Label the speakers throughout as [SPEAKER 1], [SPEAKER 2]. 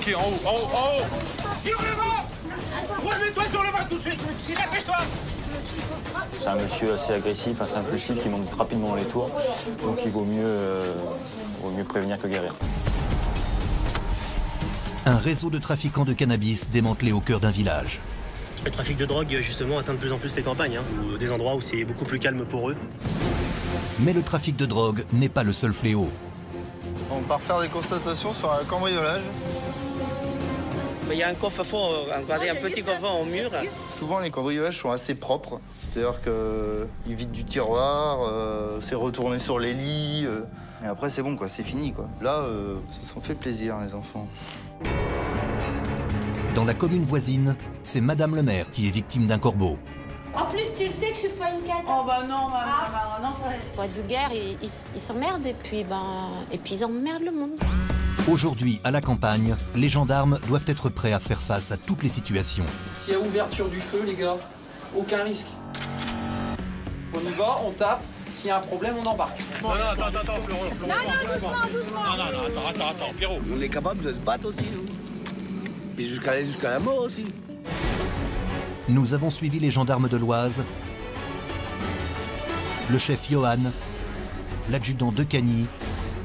[SPEAKER 1] Ok, en haut, en haut, en haut. Sur le vent. Remets-toi sur le vent tout de suite. Dépêche-toi.
[SPEAKER 2] C'est un monsieur assez agressif, assez impulsif, qui monte rapidement dans les tours. Donc il vaut mieux prévenir que guérir.
[SPEAKER 3] Un réseau de trafiquants de cannabis démantelé au cœur d'un village.
[SPEAKER 4] Le trafic de drogue, justement, atteint de plus en plus les campagnes, ou des endroits où c'est beaucoup plus calme pour eux.
[SPEAKER 3] Mais le trafic de drogue n'est pas le seul fléau.
[SPEAKER 5] On part faire des constatations sur un cambriolage.
[SPEAKER 6] Il y a un coffre-fort, un petit coffre au mur.
[SPEAKER 5] Souvent, les cambriolages sont assez propres. C'est-à-dire qu'ils vident du tiroir, c'est retourné sur les lits. Et après, c'est bon, quoi, c'est fini, quoi. Là, ils se sont fait plaisir, les enfants.
[SPEAKER 3] Dans la commune voisine, c'est Madame le maire qui est victime d'un corbeau.
[SPEAKER 7] En plus, tu sais que je suis pas une cata.
[SPEAKER 8] Oh bah non, non, ça...
[SPEAKER 7] Pour être vulgaire, ils s'emmerdent et puis ils emmerdent le monde.
[SPEAKER 3] Aujourd'hui, à la campagne, les gendarmes doivent être prêts à faire face à toutes les situations.
[SPEAKER 9] S'il y a ouverture du feu, les gars, aucun risque. On y va, on tape. S'il y a un problème, on embarque.
[SPEAKER 1] Non, attends, Florent.
[SPEAKER 8] Non, doucement.
[SPEAKER 1] Non, attends, Pierrot.
[SPEAKER 10] On est capable de se battre aussi, nous. Et jusqu'à la mort aussi.
[SPEAKER 3] Nous avons suivi les gendarmes de l'Oise, le chef Johan, l'adjudant de Cagny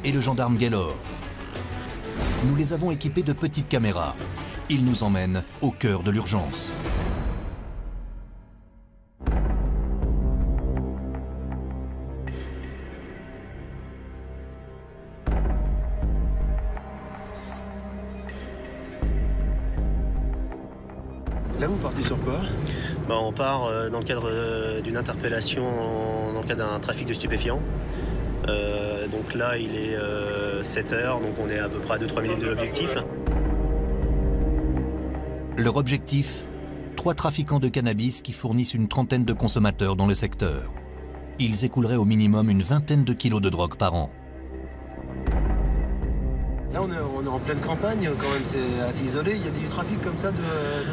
[SPEAKER 3] et le gendarme Gaylor. Nous les avons équipés de petites caméras. Ils nous emmènent au cœur de l'urgence.
[SPEAKER 11] Là, vous partez sur quoi?
[SPEAKER 4] On part dans le cadre d'une interpellation, dans le cadre d'un trafic de stupéfiants. Donc là, il est 7 h, donc on est à peu près à 2-3 minutes de l'objectif.
[SPEAKER 3] Leur objectif, 3 trafiquants de cannabis qui fournissent une trentaine de consommateurs dans le secteur. Ils écouleraient au minimum une vingtaine de kilos de drogue par an.
[SPEAKER 11] Là, on est en pleine campagne, quand même, c'est assez isolé. Il y a du trafic comme ça de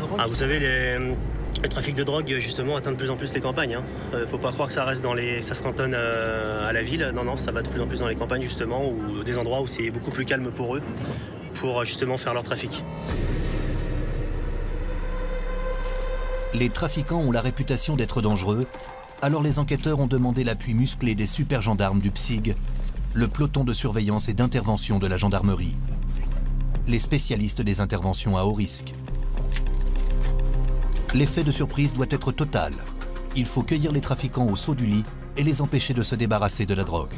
[SPEAKER 11] drogue?
[SPEAKER 4] Vous savez, le trafic de drogue, justement, atteint de plus en plus les campagnes. Faut pas croire que ça reste ça se cantonne à la ville. Non, ça va de plus en plus dans les campagnes, justement, ou des endroits où c'est beaucoup plus calme pour eux, pour justement faire leur trafic.
[SPEAKER 3] Les trafiquants ont la réputation d'être dangereux, alors les enquêteurs ont demandé l'appui musclé des super gendarmes du PSIG, le peloton de surveillance et d'intervention de la gendarmerie, les spécialistes des interventions à haut risque. L'effet de surprise doit être total. Il faut cueillir les trafiquants au saut du lit et les empêcher de se débarrasser de la drogue.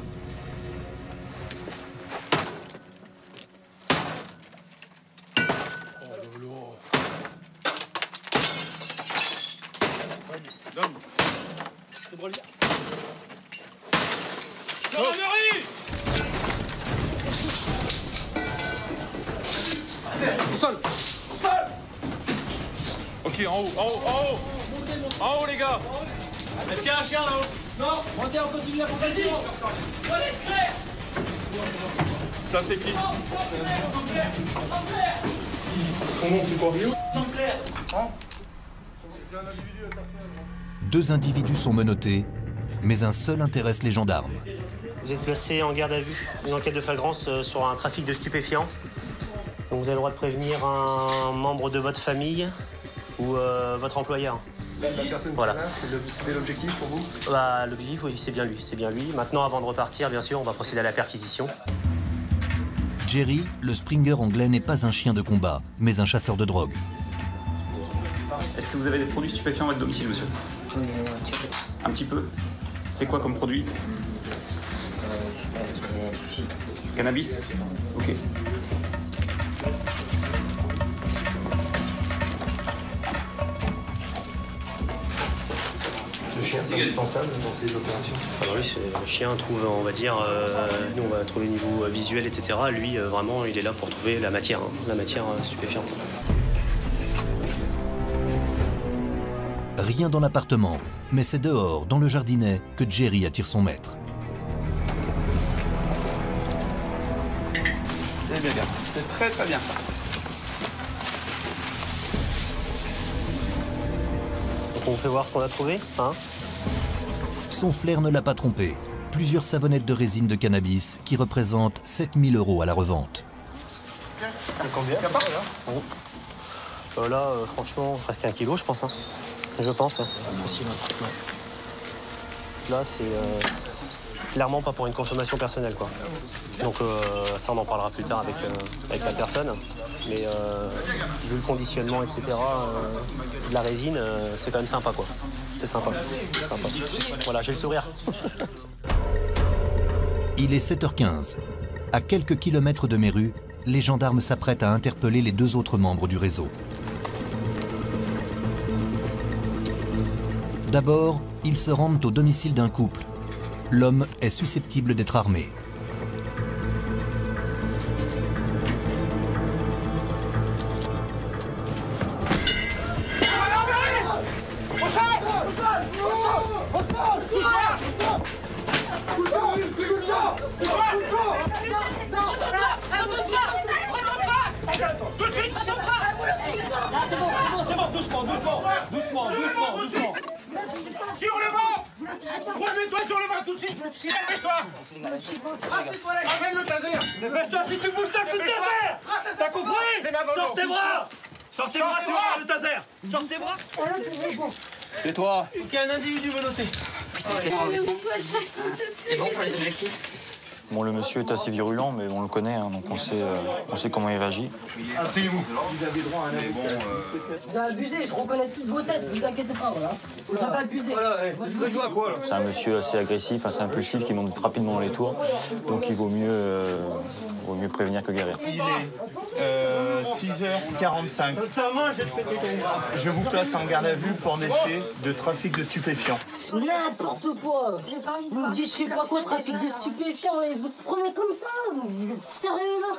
[SPEAKER 1] Au sol. Ok, en haut. En haut, les gars. Est-ce qu'il y a un chien là-haut?
[SPEAKER 9] Non, montez, on continue la progression.
[SPEAKER 1] Ça, c'est qui?
[SPEAKER 9] Comment on fait quoi?
[SPEAKER 1] Hein?
[SPEAKER 3] 2 individus sont menottés, mais un seul intéresse les gendarmes.
[SPEAKER 4] Vous êtes placé en garde à vue, une enquête de flagrance sur un trafic de stupéfiants. Donc vous avez le droit de prévenir un membre de votre famille ou votre employeur.
[SPEAKER 11] La personne qui est là, c'était l'objectif pour vous?
[SPEAKER 4] L'objectif, oui, c'est bien lui. Maintenant, avant de repartir, bien sûr, on va procéder à la perquisition.
[SPEAKER 3] Jerry, le Springer anglais, n'est pas un chien de combat, mais un chasseur de drogue.
[SPEAKER 2] Est-ce que vous avez des produits stupéfiants à votre domicile, monsieur?
[SPEAKER 6] Oui, un petit peu.
[SPEAKER 2] Un petit peu? C'est quoi comme produit? Cannabis? Ok.
[SPEAKER 11] Le chien, c'est indispensable dans ces opérations?
[SPEAKER 4] Alors lui, le chien trouve, on va dire, nous on va trouver au niveau visuel, etc. Lui, vraiment, il est là pour trouver la matière stupéfiante.
[SPEAKER 3] Rien dans l'appartement, mais c'est dehors, dans le jardinet, que Jerry attire son maître.
[SPEAKER 1] C'est bien. C'est très très bien.
[SPEAKER 4] Donc on vous fait voir ce qu'on a trouvé, hein?
[SPEAKER 3] Son flair ne l'a pas trompé. Plusieurs savonnettes de résine de cannabis qui représentent 7 000 € à la revente.
[SPEAKER 11] Combien?
[SPEAKER 4] Là, franchement, presque 1 kilo, je pense. Hein. Je pense. Hein. Facile. Ouais. Là, c'est clairement pas pour une consommation personnelle, quoi. Donc ça, on en parlera plus tard avec la personne. Mais vu le conditionnement, etc., de la résine, c'est quand même sympa, quoi. C'est sympa. Sympa. Voilà, j'ai le sourire.
[SPEAKER 3] Il est 7h15. À quelques kilomètres de Méru, les gendarmes s'apprêtent à interpeller les 2 autres membres du réseau. D'abord, ils se rendent au domicile d'un couple. L'homme est susceptible d'être armé.
[SPEAKER 1] Sur le vent! Remets-toi sur le vent tout de suite! Dépêche-toi! Ramène le taser!
[SPEAKER 12] Dépêche-toi, si tu bouges, t'as coup de taser! T'as compris? Sors tes bras! Sors tes bras, tu vois le taser! Sors tes bras!
[SPEAKER 11] Et toi?
[SPEAKER 12] Il y a un individu menotté.
[SPEAKER 6] C'est bon pour les objectifs?
[SPEAKER 2] Bon, le monsieur est assez virulent, mais on le connaît, hein, donc on sait comment il réagit.
[SPEAKER 1] Asseyez-vous.
[SPEAKER 8] Vous avez abusé, je reconnais toutes vos têtes, vous inquiétez pas, voilà. Vous avez abusé. Moi, je veux jouer à quoi, là?
[SPEAKER 2] C'est un monsieur assez agressif, assez impulsif, qui monte rapidement dans les tours, donc il vaut mieux prévenir que guérir.
[SPEAKER 13] Il est 6h45. Je vous place en garde à vue pour effet de trafic de stupéfiants.
[SPEAKER 8] N'importe quoi. Vous me dites je sais pas quoi, trafic de stupéfiants, et vous prenez comme ça? Vous êtes sérieux, là?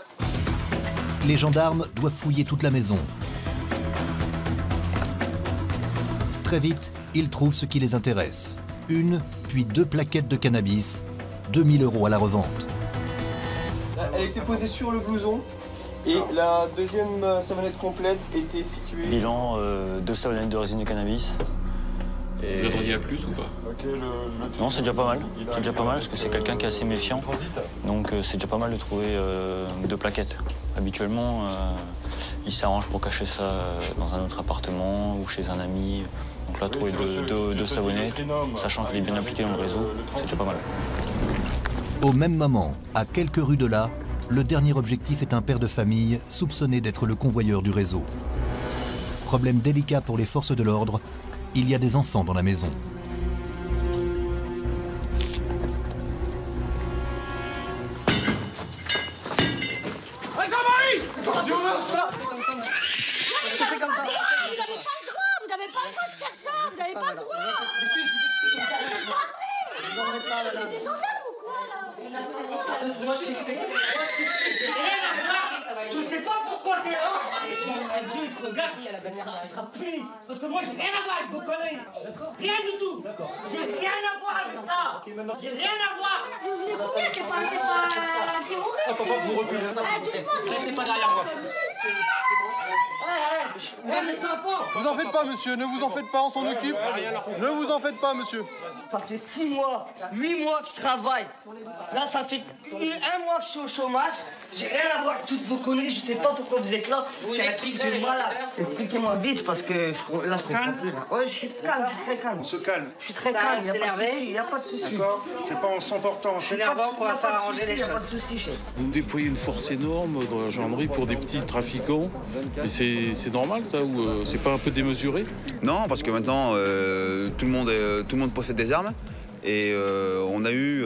[SPEAKER 3] Les gendarmes doivent fouiller toute la maison. Très vite, ils trouvent ce qui les intéresse. 1 puis 2 plaquettes de cannabis, 2000 € à la revente.
[SPEAKER 9] Elle était posée sur le blouson et la deuxième savonnette complète était située...
[SPEAKER 2] Bilan, 2 savonnettes de résine de cannabis. Et...
[SPEAKER 14] Vous attendez à plus ou pas?
[SPEAKER 2] Non, c'est déjà pas mal. C'est déjà pas mal parce que c'est quelqu'un qui est assez méfiant. Donc c'est déjà pas mal de trouver 2 plaquettes. Habituellement, il s'arrange pour cacher ça dans un autre appartement ou chez un ami. Donc là, trouver 2 savonnettes, sachant qu'il est bien impliqué dans le réseau, c'est déjà pas mal.
[SPEAKER 3] Au même moment, à quelques rues de là, le dernier objectif est un père de famille soupçonné d'être le convoyeur du réseau. Problème délicat pour les forces de l'ordre, il y a des enfants dans la maison.
[SPEAKER 8] C'est comme ça. Vous n'avez pas le droit de faire ça. Vous n'avez pas le droit. C'est pas vrai. C'est des gendarmes ou quoi, là? Je sais pas pourquoi t'es là. Dieu, il te regarde. Ça n'arrêtera plus. Parce que moi, j'ai rien à voir avec vos conneries. Rien du tout. J'ai rien à voir avec ça. J'ai rien à voir. Vous venez combien? C'est pas un terroriste. Vous reculez.
[SPEAKER 12] Restez pas derrière moi.
[SPEAKER 13] Vous en faites pas, monsieur, ne vous en faites pas, on s'en occupe. Ne vous en faites pas, monsieur.
[SPEAKER 8] Ça fait 6 mois, 8 mois que je travaille. Là, ça fait 1 mois que je suis au chômage. J'ai rien à voir avec toutes vos conneries. Je sais pas pourquoi vous êtes là. C'est un truc de malade. Expliquez-moi vite parce que là, je comprends plus. Ouais, je suis calme, je suis très calme.
[SPEAKER 13] On se calme.
[SPEAKER 8] Je suis très calme, il n'y a pas de souci.
[SPEAKER 13] D'accord? C'est pas en s'emportant.
[SPEAKER 8] C'est énervant qu'on va faire arranger les choses. Il n'y a pas de souci, chef.
[SPEAKER 14] Vous déployez une force énorme dans la gendarmerie pour des petits trafiquants. Mais c'est normal ça ou c'est pas un peu démesuré?
[SPEAKER 15] Non, parce que maintenant tout le monde possède des armes et on a eu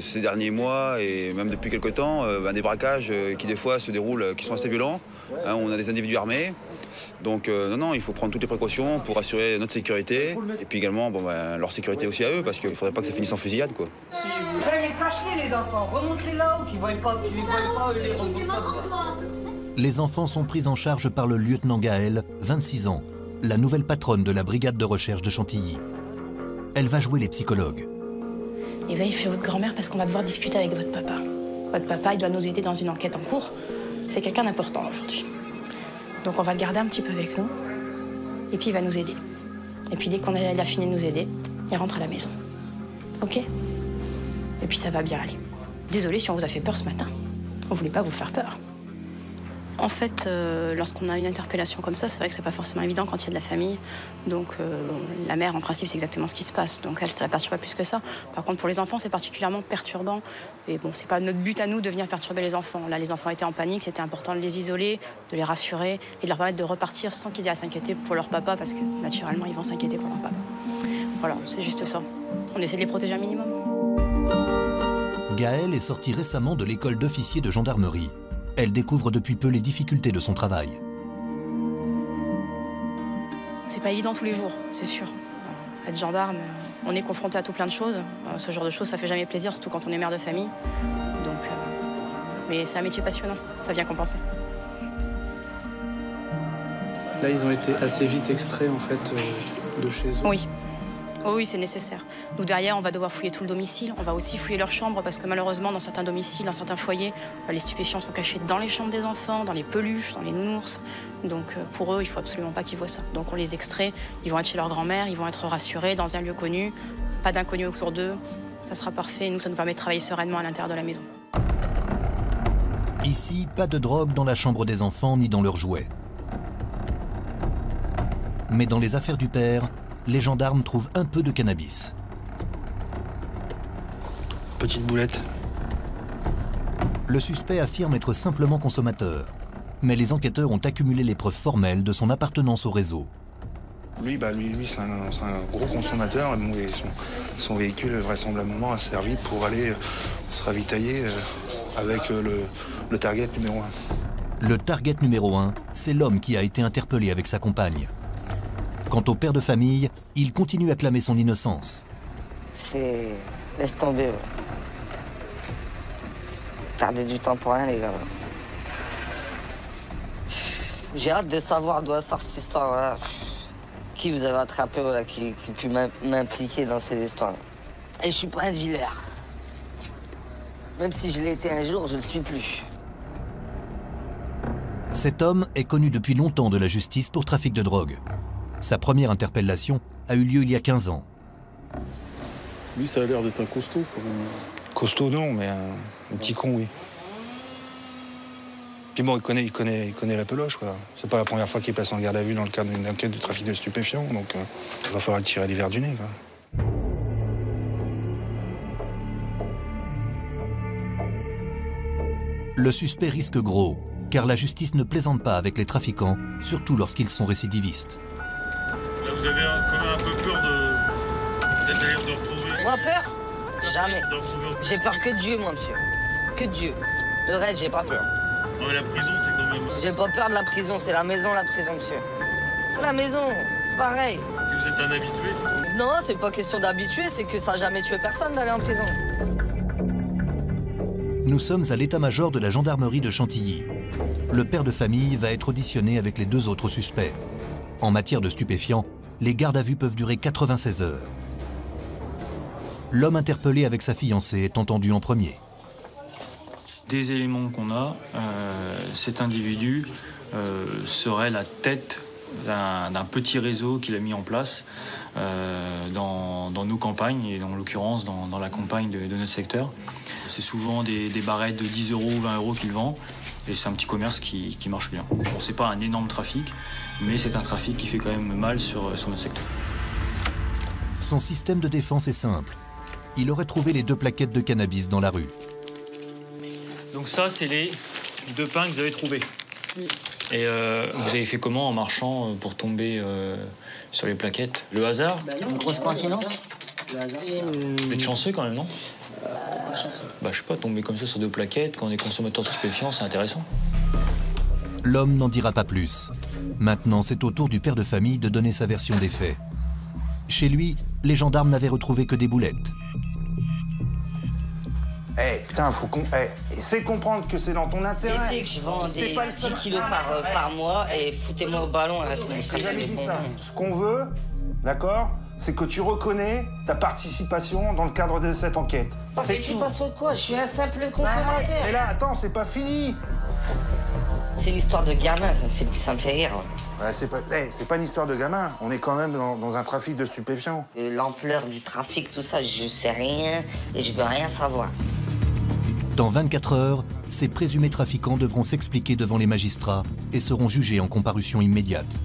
[SPEAKER 15] ces derniers mois et même depuis quelques temps des braquages qui des fois se déroulent, qui sont assez violents. Hein, on a des individus armés. Donc non, il faut prendre toutes les précautions pour assurer notre sécurité et puis également leur sécurité aussi à eux parce qu'il ne faudrait pas que ça finisse en fusillade, quoi.
[SPEAKER 8] Mais cachez les enfants, remontez là-haut, qu'ils ne voient pas, les
[SPEAKER 3] Les enfants sont pris en charge par le lieutenant Gaël, 26 ans, la nouvelle patronne de la brigade de recherche de Chantilly. Elle va jouer les psychologues.
[SPEAKER 16] Et vous allez chez votre grand-mère parce qu'on va devoir discuter avec votre papa. Votre papa, il doit nous aider dans une enquête en cours. C'est quelqu'un d'important aujourd'hui. Donc on va le garder un petit peu avec nous. Et puis il va nous aider. Et puis dès qu'on a fini de nous aider, il rentre à la maison. Ok? Et puis ça va bien aller. Désolée si on vous a fait peur ce matin. On voulait pas vous faire peur. En fait, lorsqu'on a une interpellation comme ça, c'est vrai que c'est pas forcément évident quand il y a de la famille. Donc la mère, en principe, c'est exactement ce qui se passe. Donc elle, ça la perturbe pas plus que ça. Par contre, pour les enfants, c'est particulièrement perturbant. Et bon, c'est pas notre but à nous de venir perturber les enfants. Là, les enfants étaient en panique, c'était important de les isoler, de les rassurer et de leur permettre de repartir sans qu'ils aient à s'inquiéter pour leur papa, parce que naturellement, ils vont s'inquiéter pour leur papa. Voilà, c'est juste ça. On essaie de les protéger un minimum.
[SPEAKER 3] Gaëlle est sortie récemment de l'école d'officier de gendarmerie. Elle découvre depuis peu les difficultés de son travail.
[SPEAKER 16] C'est pas évident tous les jours, c'est sûr. Être gendarme, on est confronté à tout plein de choses. Ce genre de choses, ça fait jamais plaisir, surtout quand on est mère de famille. Donc, mais c'est un métier passionnant, ça vient compenser.
[SPEAKER 9] Là, ils ont été assez vite extraits, en fait, de chez eux.
[SPEAKER 16] Oui. Oh oui, c'est nécessaire. Nous, derrière, on va devoir fouiller tout le domicile. On va aussi fouiller leurs chambres parce que malheureusement, dans certains domiciles, dans certains foyers, les stupéfiants sont cachés dans les chambres des enfants, dans les peluches, dans les nounours. Donc pour eux, il ne faut absolument pas qu'ils voient ça. Donc on les extrait, ils vont être chez leur grand-mère, ils vont être rassurés dans un lieu connu, pas d'inconnus autour d'eux. Ça sera parfait et nous, ça nous permet de travailler sereinement à l'intérieur de la maison.
[SPEAKER 3] Ici, pas de drogue dans la chambre des enfants ni dans leurs jouets. Mais dans les affaires du père, les gendarmes trouvent un peu de cannabis.
[SPEAKER 10] Petite boulette.
[SPEAKER 3] Le suspect affirme être simplement consommateur. Mais les enquêteurs ont accumulé les preuves formelles de son appartenance au réseau.
[SPEAKER 10] Lui, c'est un gros consommateur. Et son véhicule, vraisemblablement, a servi pour aller se ravitailler avec le target numéro 1.
[SPEAKER 3] Le target numéro 1, c'est l'homme qui a été interpellé avec sa compagne. Quant au père de famille, il continue à clamer son innocence.
[SPEAKER 8] Laisse tomber. Perdez du temps pour rien, les gars. J'ai hâte de savoir d'où sort cette histoire-là. Qui vous avez attrapé, voilà, qui pu m'impliquer dans ces histoires. Et je suis pas un dealer. Même si je l'ai été un jour, je ne le suis plus.
[SPEAKER 3] Cet homme est connu depuis longtemps de la justice pour trafic de drogue. Sa première interpellation a eu lieu il y a 15 ans.
[SPEAKER 14] Lui, ça a l'air d'être un costaud.
[SPEAKER 10] Costaud, non, mais un petit con, oui. Puis bon, il connaît la peloche, quoi. C'est pas la première fois qu'il passe en garde à vue dans le cadre d'une enquête de trafic de stupéfiants, donc il va falloir tirer les verres du nez, quoi.
[SPEAKER 3] Le suspect risque gros, car la justice ne plaisante pas avec les trafiquants, surtout lorsqu'ils sont récidivistes.
[SPEAKER 14] Là, vous avez quand même un peu peur de retrouver...
[SPEAKER 8] Moi, peur? Jamais. J'ai peur que de Dieu, moi, monsieur. Que de Dieu. Le reste, j'ai pas peur.
[SPEAKER 14] Non, mais la prison, c'est quand même...
[SPEAKER 8] J'ai pas peur de la prison, c'est la maison, monsieur. C'est la maison, pareil.
[SPEAKER 14] Et vous êtes un habitué?
[SPEAKER 8] Non, c'est pas question d'habitué, c'est que ça n'a jamais tué personne d'aller en prison.
[SPEAKER 3] Nous sommes à l'état-major de la gendarmerie de Chantilly. Le père de famille va être auditionné avec les 2 autres suspects. En matière de stupéfiants, les gardes à vue peuvent durer 96 heures. L'homme interpellé avec sa fiancée est entendu en premier.
[SPEAKER 2] Des éléments qu'on a, cet individu serait la tête d'un petit réseau qu'il a mis en place dans nos campagnes, et en l'occurrence dans la campagne de notre secteur. C'est souvent des barrettes de 10 euros, 20 euros qu'il vend, et c'est un petit commerce qui marche bien. Bon, c'est pas un énorme trafic, mais c'est un trafic qui fait quand même mal sur notre secteur.
[SPEAKER 3] Son système de défense est simple. Il aurait trouvé les 2 plaquettes de cannabis dans la rue.
[SPEAKER 2] Donc ça, c'est les 2 pains que vous avez trouvés. Et vous avez fait comment en marchant pour tomber sur les plaquettes? Le hasard?
[SPEAKER 8] Une grosse coïncidence.
[SPEAKER 2] Vous êtes chanceux quand même, non? Bah, je sais pas, tomber comme ça sur 2 plaquettes quand on est consommateur de stupéfiants, c'est intéressant.
[SPEAKER 3] L'homme n'en dira pas plus. Maintenant, c'est au tour du père de famille de donner sa version des faits. Chez lui, les gendarmes n'avaient retrouvé que des boulettes.
[SPEAKER 1] Putain, faut qu'on... essaie de comprendre que c'est dans ton intérêt.
[SPEAKER 8] Dès que je vends des 10 kilos par mois, et foutez-moi au ballon, arrêtez de me
[SPEAKER 1] J'ai jamais dit ça. Ce qu'on veut, d'accord, c'est que tu reconnais ta participation dans le cadre de cette enquête.
[SPEAKER 8] Participation de quoi? Je suis un simple consommateur.
[SPEAKER 1] Mais là, attends, c'est pas fini.
[SPEAKER 8] C'est l'histoire de gamin, ça me fait rire.
[SPEAKER 1] Ouais, c'est pas une histoire de gamin. On est quand même dans un trafic de stupéfiants.
[SPEAKER 8] L'ampleur du trafic, tout ça, je sais rien et je veux rien savoir.
[SPEAKER 3] Dans 24 heures, ces présumés trafiquants devront s'expliquer devant les magistrats et seront jugés en comparution immédiate.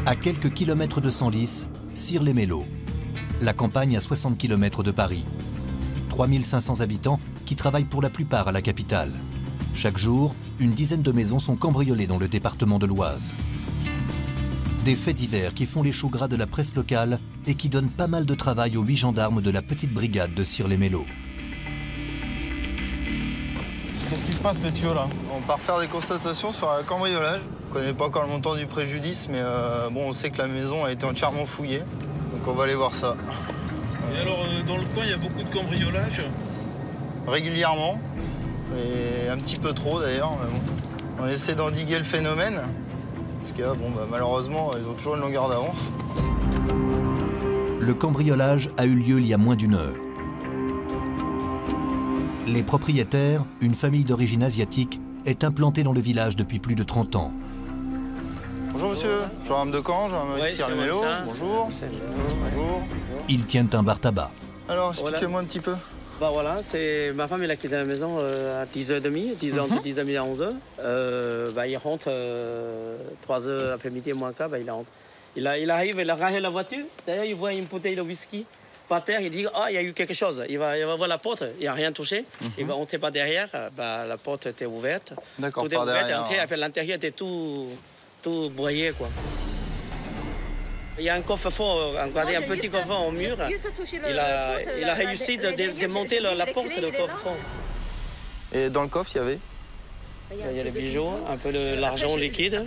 [SPEAKER 3] À quelques kilomètres de Senlis, Cire-les-Mélos, la campagne à 60 km de Paris. 3500 habitants qui travaillent pour la plupart à la capitale. Chaque jour, une dizaine de maisons sont cambriolées dans le département de l'Oise. Des faits divers qui font les choux gras de la presse locale et qui donnent pas mal de travail aux 8 gendarmes de la petite brigade de Cire-les-Mélos.
[SPEAKER 10] Qu'est-ce qui se passe, messieurs, là?
[SPEAKER 5] On part faire des constatations sur un cambriolage. On ne connaît pas encore le montant du préjudice, mais bon, on sait que la maison a été entièrement fouillée. Donc on va aller voir ça.
[SPEAKER 14] Et alors, dans le coin, il y a beaucoup de cambriolages?
[SPEAKER 5] Régulièrement, et un petit peu trop d'ailleurs. On essaie d'endiguer le phénomène, parce que bon, malheureusement, ils ont toujours une longueur d'avance.
[SPEAKER 3] Le cambriolage a eu lieu il y a moins d'1 heure. Les propriétaires, une famille d'origine asiatique, est implantée dans le village depuis plus de 30 ans.
[SPEAKER 5] Bonjour monsieur, gendarme de Caen, gendarme de Cire-les-Mélos. Bonjour. Bonjour.
[SPEAKER 3] Ils tiennent un bar tabac.
[SPEAKER 5] Alors, expliquez-moi un petit peu.
[SPEAKER 6] Bah voilà, c'est ma femme, elle a quitté la maison à 10h30, entre 10h30 et 11h. Bah, il rentre 3h après-midi, moins quart, bah, il rentre. Il arrive, il a rangé la voiture. D'ailleurs, il voit une bouteille de whisky par terre. Il dit, il y a eu quelque chose. Il va voir la porte, il n'a rien touché. Il va rentrer par derrière. Bah, la porte était ouverte.
[SPEAKER 5] D'accord,
[SPEAKER 6] tout est ouvert. Après, l'intérieur était tout broyé, quoi. Il y a un coffre-fort, un petit coffre au mur. Il a réussi de démonter la porte du coffre-fort.
[SPEAKER 5] Et dans le coffre, il y avait?
[SPEAKER 6] Il y a les bijoux, un peu l'argent liquide.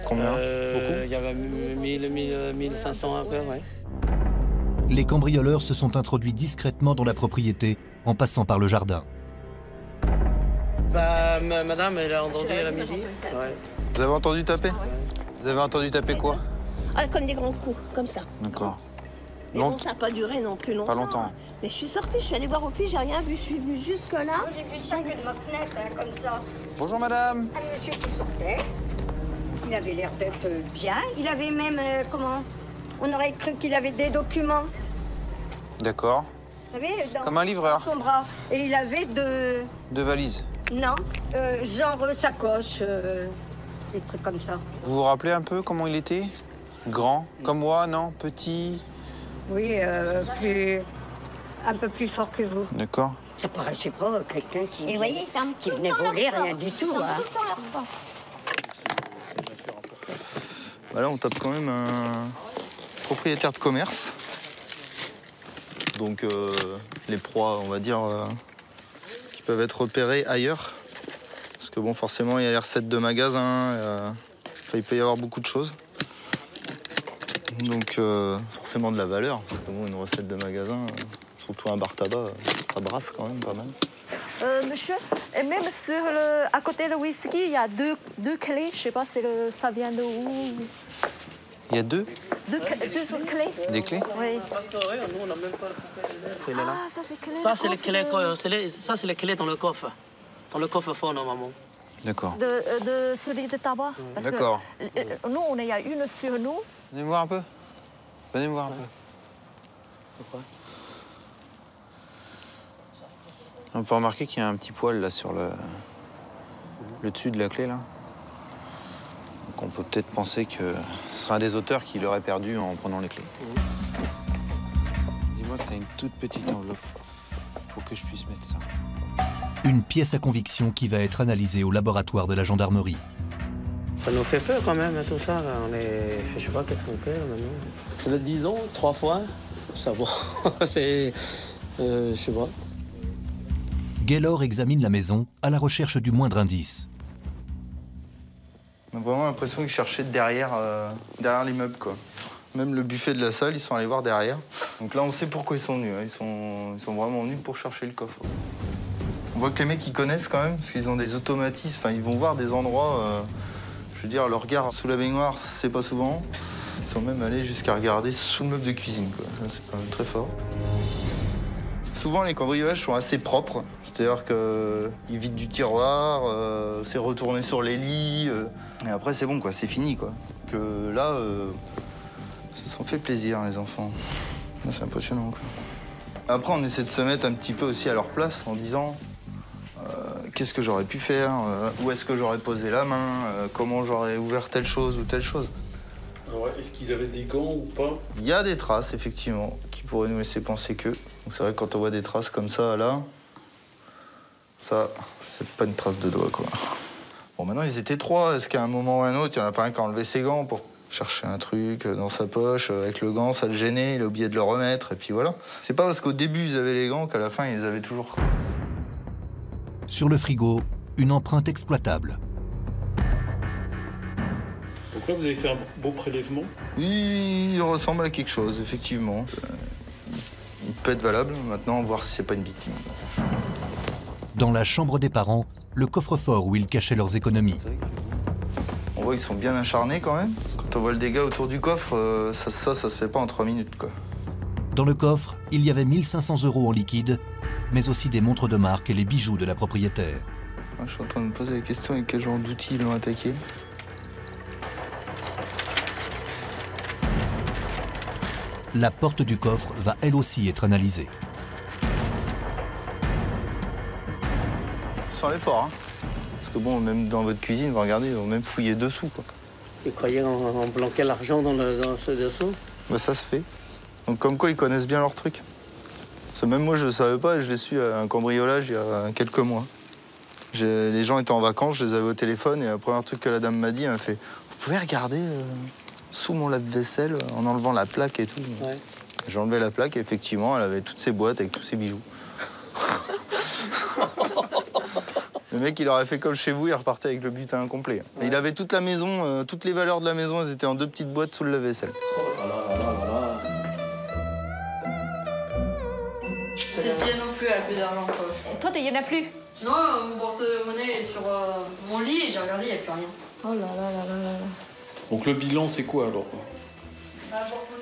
[SPEAKER 5] Combien? Beaucoup?
[SPEAKER 6] Il y avait 1500 un peu, ouais.
[SPEAKER 3] Les cambrioleurs se sont introduits discrètement dans la propriété en passant par le jardin.
[SPEAKER 6] Bah, madame, elle a entendu à la midi. Ouais.
[SPEAKER 5] Vous avez entendu taper? Vous avez entendu taper quoi?
[SPEAKER 7] Comme des grands coups, comme ça.
[SPEAKER 5] D'accord.
[SPEAKER 7] Mais bon, ça n'a pas duré non plus longtemps.
[SPEAKER 5] Pas longtemps.
[SPEAKER 7] Mais je suis sortie, je suis allée voir au puits, j'ai rien vu. Je suis venue jusque-là.
[SPEAKER 17] Moi, j'ai vu ça que de ma fenêtre, comme ça.
[SPEAKER 5] Bonjour, madame.
[SPEAKER 17] Un monsieur qui sortait. Il avait l'air d'être bien. Il avait même, on aurait cru qu'il avait des documents.
[SPEAKER 5] D'accord.
[SPEAKER 17] Vous savez,
[SPEAKER 5] comme un livreur.
[SPEAKER 17] Dans son bras. Et il avait
[SPEAKER 5] deux valises.
[SPEAKER 17] Non, genre sacoche, des trucs comme ça.
[SPEAKER 5] Vous vous rappelez un peu comment il était? Grand, comme moi, non? Petit?
[SPEAKER 17] Oui, un peu plus fort que vous.
[SPEAKER 5] D'accord.
[SPEAKER 17] Ça paraissait pas quelqu'un qui,
[SPEAKER 7] voyez,
[SPEAKER 17] qui venait voler, rien du tout. Hein.
[SPEAKER 5] Bah là, on tape quand même un propriétaire de commerce. Donc, les proies, on va dire, qui peuvent être repérées ailleurs. Parce que bon, forcément, il y a les recettes de magasins, il peut y avoir beaucoup de choses. Donc forcément de la valeur, parce que bon, une recette de magasin, surtout un bar tabac, ça brasse quand même pas mal.
[SPEAKER 18] Monsieur, et même à côté du whisky, il y a deux clés. Je sais pas, ça vient de où?
[SPEAKER 5] Il y a deux
[SPEAKER 18] autres clés.
[SPEAKER 5] Des clés?
[SPEAKER 6] Oui. Parce que nous, on n'a même pas le coffre.
[SPEAKER 18] Ah, ça c'est clé.
[SPEAKER 6] Ça, c'est les clés. Ça, c'est les clés dans le coffre. Dans le coffre-fort, normalement.
[SPEAKER 5] D'accord.
[SPEAKER 18] De celui de tabac.
[SPEAKER 5] D'accord.
[SPEAKER 18] Nous, il y a une sur nous.
[SPEAKER 5] Venez me voir un peu. Venez me voir un peu.
[SPEAKER 6] Pourquoi?
[SPEAKER 5] On peut remarquer qu'il y a un petit poil là sur le dessus de la clé là. Donc on peut peut-être penser que ce sera un des auteurs qui l'aurait perdu en prenant les clés. Dis-moi que tu as une toute petite enveloppe pour que je puisse mettre ça.
[SPEAKER 3] Une pièce à conviction qui va être analysée au laboratoire de la gendarmerie.
[SPEAKER 6] Ça nous fait peur quand même, tout ça. Là. Je sais pas qu'est-ce qu'on fait là, maintenant. C'est le 10 ans, 3 fois. Ça va. C'est... je sais pas.
[SPEAKER 3] Gaylor examine la maison à la recherche du moindre indice.
[SPEAKER 5] On a vraiment l'impression qu'ils cherchaient derrière l'immeuble, quoi. Même le buffet de la salle, ils sont allés voir derrière. Donc là, on sait pourquoi ils sont venus. Hein. Ils sont vraiment venus pour chercher le coffre. On voit que les mecs, ils connaissent quand même, parce qu'ils ont des automatismes. Enfin, ils vont voir des endroits... Je veux dire, leur regard sous la baignoire, c'est pas souvent. Ils sont même allés jusqu'à regarder sous le meuble de cuisine, quoi. C'est quand même très fort. Souvent, les cambriolages sont assez propres. C'est-à-dire qu'ils vident du tiroir, c'est retourné sur les lits. Et après, c'est bon, quoi. C'est fini, quoi. Que là, ils se sont fait plaisir, les enfants. C'est impressionnant, quoi. Après, on essaie de se mettre un petit peu aussi à leur place en disant qu'est-ce que j'aurais pu faire, où est-ce que j'aurais posé la main, comment j'aurais ouvert telle chose ou telle chose.
[SPEAKER 14] Alors, est-ce qu'ils avaient des gants ou pas?
[SPEAKER 5] Il y a des traces, effectivement, qui pourraient nous laisser penser que. C'est vrai que quand on voit des traces comme ça, là, ça, c'est pas une trace de doigt, quoi. Bon, maintenant, ils étaient 3. Est-ce qu'à un moment ou à un autre, il y en a pas un qui a enlevé ses gants pour chercher un truc dans sa poche, avec le gant, ça le gênait, il a oublié de le remettre, et puis voilà. C'est pas parce qu'au début, ils avaient les gants qu'à la fin, ils les avaient toujours, quoi.
[SPEAKER 3] Sur le frigo, une empreinte exploitable.
[SPEAKER 14] Donc là, vous avez fait un beau prélèvement?
[SPEAKER 5] Oui, il ressemble à quelque chose, effectivement. Il peut être valable. Maintenant, voir si c'est pas une victime.
[SPEAKER 3] Dans la chambre des parents, le coffre-fort où ils cachaient leurs économies.
[SPEAKER 5] On voit qu'ils sont bien acharnés quand même. Quand on voit le dégât autour du coffre, ça se fait pas en 3 minutes, quoi.
[SPEAKER 3] Dans le coffre, il y avait 1500 € en liquide, mais aussi des montres de marque et les bijoux de la propriétaire.
[SPEAKER 5] Je suis en train de me poser la question avec quel genre d'outils ils l'ont attaqué.
[SPEAKER 3] La porte du coffre va elle aussi être analysée.
[SPEAKER 5] Sans l'effort, hein. Parce que bon, même dans votre cuisine, vous regardez, ils vont même fouiller dessous, quoi.
[SPEAKER 6] Vous croyez en planquer l'argent dans ce dessous?
[SPEAKER 5] Bah ça se fait. Donc comme quoi, ils connaissent bien leur truc. Parce que même moi, je ne savais pas, et je l'ai su à un cambriolage il y a quelques mois. Les gens étaient en vacances, je les avais au téléphone, et le premier truc que la dame m'a dit, elle m'a fait « Vous pouvez regarder sous mon lave-vaisselle en enlevant la plaque et tout. »
[SPEAKER 6] Ouais.
[SPEAKER 5] J'ai enlevé la plaque et effectivement, elle avait toutes ses boîtes avec tous ses bijoux. Le mec, il aurait fait comme chez vous, il repartait avec le butin incomplet. Ouais. Il avait toute la maison, toutes les valeurs de la maison, elles étaient en 2 petites boîtes sous le lave-vaisselle.
[SPEAKER 19] Cécile non plus, elle a plus d'argent en poche.
[SPEAKER 18] Toi, il n'y en a plus?
[SPEAKER 19] Non, mon porte-monnaie est sur mon lit et j'ai regardé, il n'y a plus rien.
[SPEAKER 18] Oh là là là là là.
[SPEAKER 14] Donc le bilan, c'est quoi alors?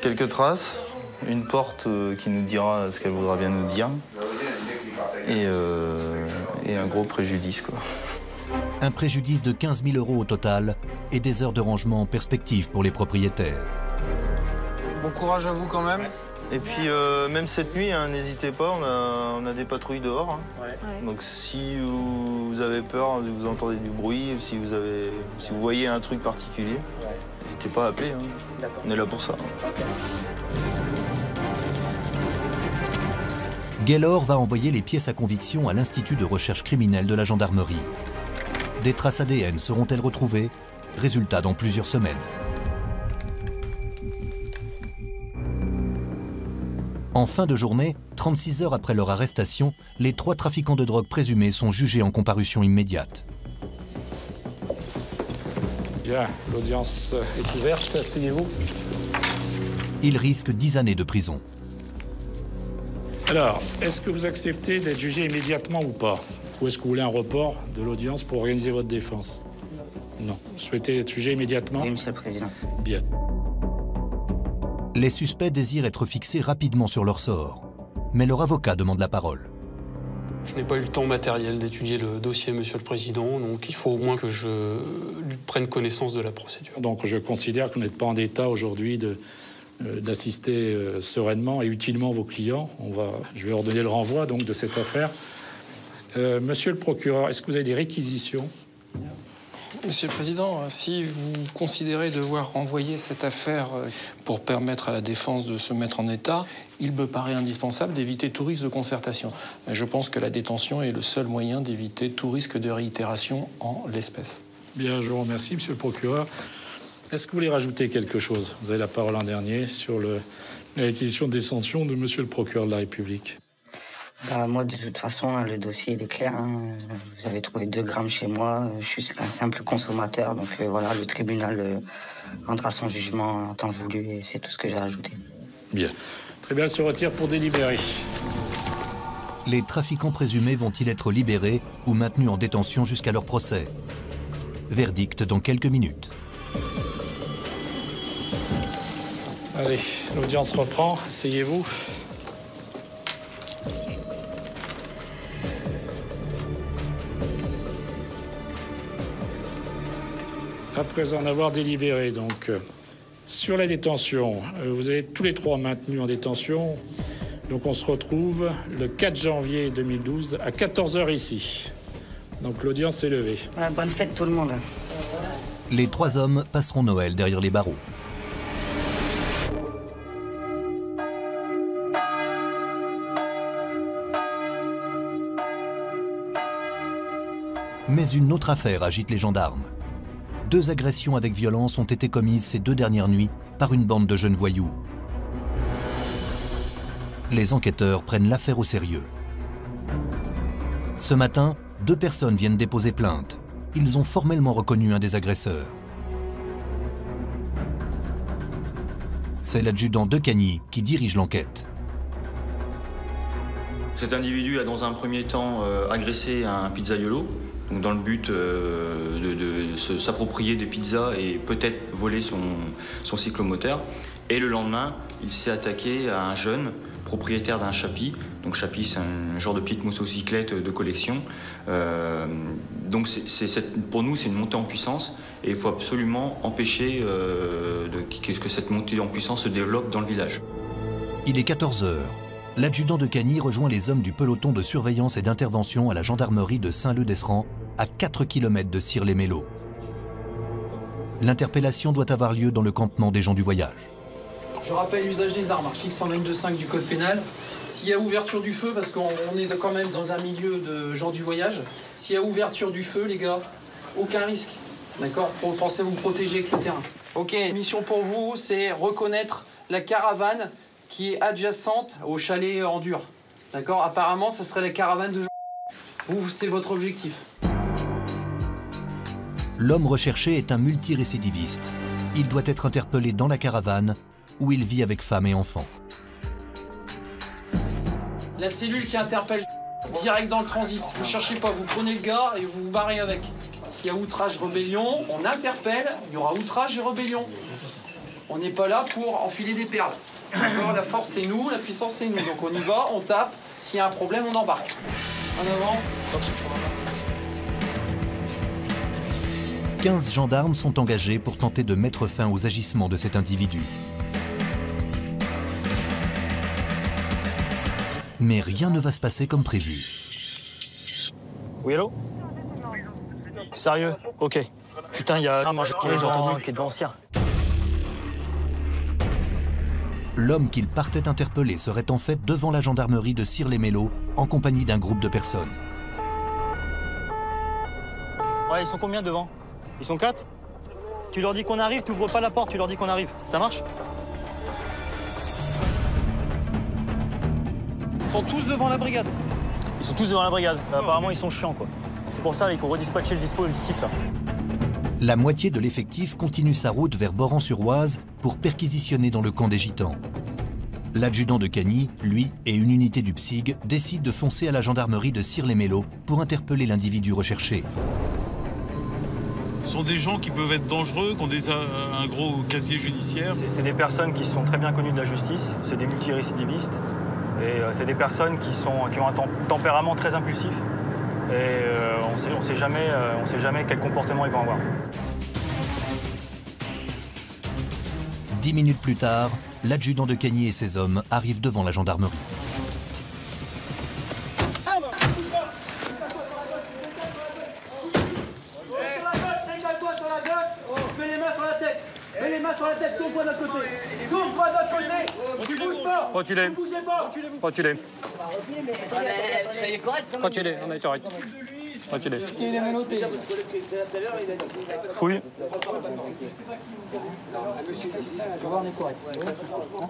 [SPEAKER 5] Quelques traces, une porte qui nous dira ce qu'elle voudra bien nous dire, et un gros préjudice, quoi.
[SPEAKER 3] Un préjudice de 15 000 € au total et des heures de rangement en perspective pour les propriétaires.
[SPEAKER 9] Bon courage à vous quand même.
[SPEAKER 5] Et puis même cette nuit, hein, n'hésitez pas, on a des patrouilles dehors. Hein.
[SPEAKER 6] Ouais.
[SPEAKER 5] Donc si vous avez peur, si vous entendez du bruit, si vous voyez un truc particulier, n'hésitez pas à appeler. Hein. On est là pour ça. Hein.
[SPEAKER 6] Okay.
[SPEAKER 3] Gaylor va envoyer les pièces à conviction à l'Institut de recherche criminelle de la gendarmerie. Des traces ADN seront-elles retrouvées? Résultat dans plusieurs semaines. En fin de journée, 36 heures après leur arrestation, les 3 trafiquants de drogue présumés sont jugés en comparution immédiate.
[SPEAKER 12] Bien, l'audience est ouverte, asseyez-vous.
[SPEAKER 3] Ils risquent 10 années de prison.
[SPEAKER 12] Alors, est-ce que vous acceptez d'être jugé immédiatement ou pas? Ou est-ce que vous voulez un report de l'audience pour organiser votre défense? Non. Vous souhaitez être jugé immédiatement?
[SPEAKER 8] Oui, Monsieur le Président.
[SPEAKER 12] Bien.
[SPEAKER 3] Les suspects désirent être fixés rapidement sur leur sort. Mais leur avocat demande la parole.
[SPEAKER 20] Je n'ai pas eu le temps matériel d'étudier le dossier, Monsieur le Président, donc il faut au moins que je prenne connaissance de la procédure.
[SPEAKER 12] Donc je considère que vous n'êtes pas en état aujourd'hui d'assister sereinement et utilement vos clients. Je vais ordonner le renvoi donc, de cette affaire. Monsieur le procureur, est-ce que vous avez des réquisitions?
[SPEAKER 20] Monsieur le Président, si vous considérez devoir renvoyer cette affaire pour permettre à la défense de se mettre en état, il me paraît indispensable d'éviter tout risque de concertation. Je pense que la détention est le seul moyen d'éviter tout risque de réitération en l'espèce.
[SPEAKER 12] Bien, je vous remercie, monsieur le procureur. Est-ce que vous voulez rajouter quelque chose? Vous avez la parole en dernier sur la réquisition des sanctions de monsieur le procureur de la République.
[SPEAKER 8] Bah, moi, de toute façon, le dossier il est clair. Hein. Vous avez trouvé 2 grammes chez moi. Je suis un simple consommateur. Donc voilà, le tribunal rendra son jugement en temps voulu et c'est tout ce que j'ai rajouté.
[SPEAKER 12] Bien. Très bien, elle se retire pour délibérer.
[SPEAKER 3] Les trafiquants présumés vont-ils être libérés ou maintenus en détention jusqu'à leur procès? Verdict dans quelques minutes.
[SPEAKER 12] Allez, l'audience reprend. Asseyez-vous. Après en avoir délibéré, donc, sur la détention, vous avez tous les 3 maintenus en détention. Donc on se retrouve le 4 janvier 2012 à 14 h ici. Donc l'audience est levée.
[SPEAKER 8] Bonne fête tout le monde.
[SPEAKER 3] Les 3 hommes passeront Noël derrière les barreaux. Mais une autre affaire agite les gendarmes. 2 agressions avec violence ont été commises ces 2 dernières nuits par une bande de jeunes voyous. Les enquêteurs prennent l'affaire au sérieux. Ce matin, 2 personnes viennent déposer plainte. Ils ont formellement reconnu un des agresseurs. C'est l'adjudant Decagny qui dirige l'enquête.
[SPEAKER 2] Cet individu a dans un premier temps agressé un pizzaiolo, donc dans le but de s'approprier des pizzas et peut-être voler son cyclomoteur. Et le lendemain, il s'est attaqué à un jeune propriétaire d'un chapi. Donc chapi, c'est un genre de petite motocyclette de collection. Donc pour nous, c'est une montée en puissance et il faut absolument empêcher que cette montée en puissance se développe dans le village.
[SPEAKER 3] Il est 14 h. L'adjudant Decagny rejoint les hommes du peloton de surveillance et d'intervention à la gendarmerie de Saint-Leu-d'Esserand, à 4 km de Cire-les-Mélos. L'interpellation doit avoir lieu dans le campement des gens du voyage.
[SPEAKER 9] Je rappelle l'usage des armes, article 122.5 du code pénal. S'il y a ouverture du feu, parce qu'on est quand même dans un milieu de gens du voyage, s'il y a ouverture du feu, les gars, aucun risque, d'accord? Pensez à vous protéger avec le terrain. Ok, mission pour vous, c'est reconnaître la caravane qui est adjacente au chalet en dur. D'accord? Apparemment, ça serait la caravane de... Vous, c'est votre objectif.
[SPEAKER 3] L'homme recherché est un multirécidiviste. Il doit être interpellé dans la caravane où il vit avec femme et enfants.
[SPEAKER 9] La cellule qui interpelle direct dans le transit. Vous cherchez pas, vous prenez le gars et vous vous barrez avec. S'il y a outrage, rébellion, on interpelle, il y aura outrage et rébellion. On n'est pas là pour enfiler des perles. La force c'est nous, la puissance c'est nous. Donc on y va, on tape, s'il y a un problème, on embarque. En avant.
[SPEAKER 3] 15 gendarmes sont engagés pour tenter de mettre fin aux agissements de cet individu. Mais rien ne va se passer comme prévu.
[SPEAKER 21] Oui, allô? Sérieux? Ok. Putain, il y a un mangeur qui est devant Cire.
[SPEAKER 3] L'homme qu'il partait interpeller serait en fait devant la gendarmerie de Cire-les-Mélos en compagnie d'un groupe de personnes.
[SPEAKER 21] Ouais, ils sont combien devant? Ils sont 4? Tu leur dis qu'on arrive, tu ouvres pas la porte, tu leur dis qu'on arrive. Ça marche?
[SPEAKER 9] Ils sont tous devant la brigade.
[SPEAKER 21] Ils sont tous devant la brigade. Bah, apparemment, ils sont chiants, quoi. C'est pour ça, là, il faut redispatcher le dispositif, là.
[SPEAKER 3] La moitié de l'effectif continue sa route vers Boran-sur-Oise pour perquisitionner dans le camp des Gitans. L'adjudant Decagny, lui, et une unité du PSIG décident de foncer à la gendarmerie de Cire-les-Mélos pour interpeller l'individu recherché.
[SPEAKER 14] Ce sont des gens qui peuvent être dangereux, qui ont un gros casier judiciaire.
[SPEAKER 21] C'est des personnes qui sont très bien connues de la justice, c'est des multirécidivistes, et c'est des personnes qui ont un tempérament très impulsif. Et on sait jamais quel comportement ils vont avoir.
[SPEAKER 3] 10 minutes plus tard, l'adjudant Decagny et ses hommes arrivent devant la gendarmerie.
[SPEAKER 21] Reculez. Reculez. Reculez, on est correct. Reculez. Fouille.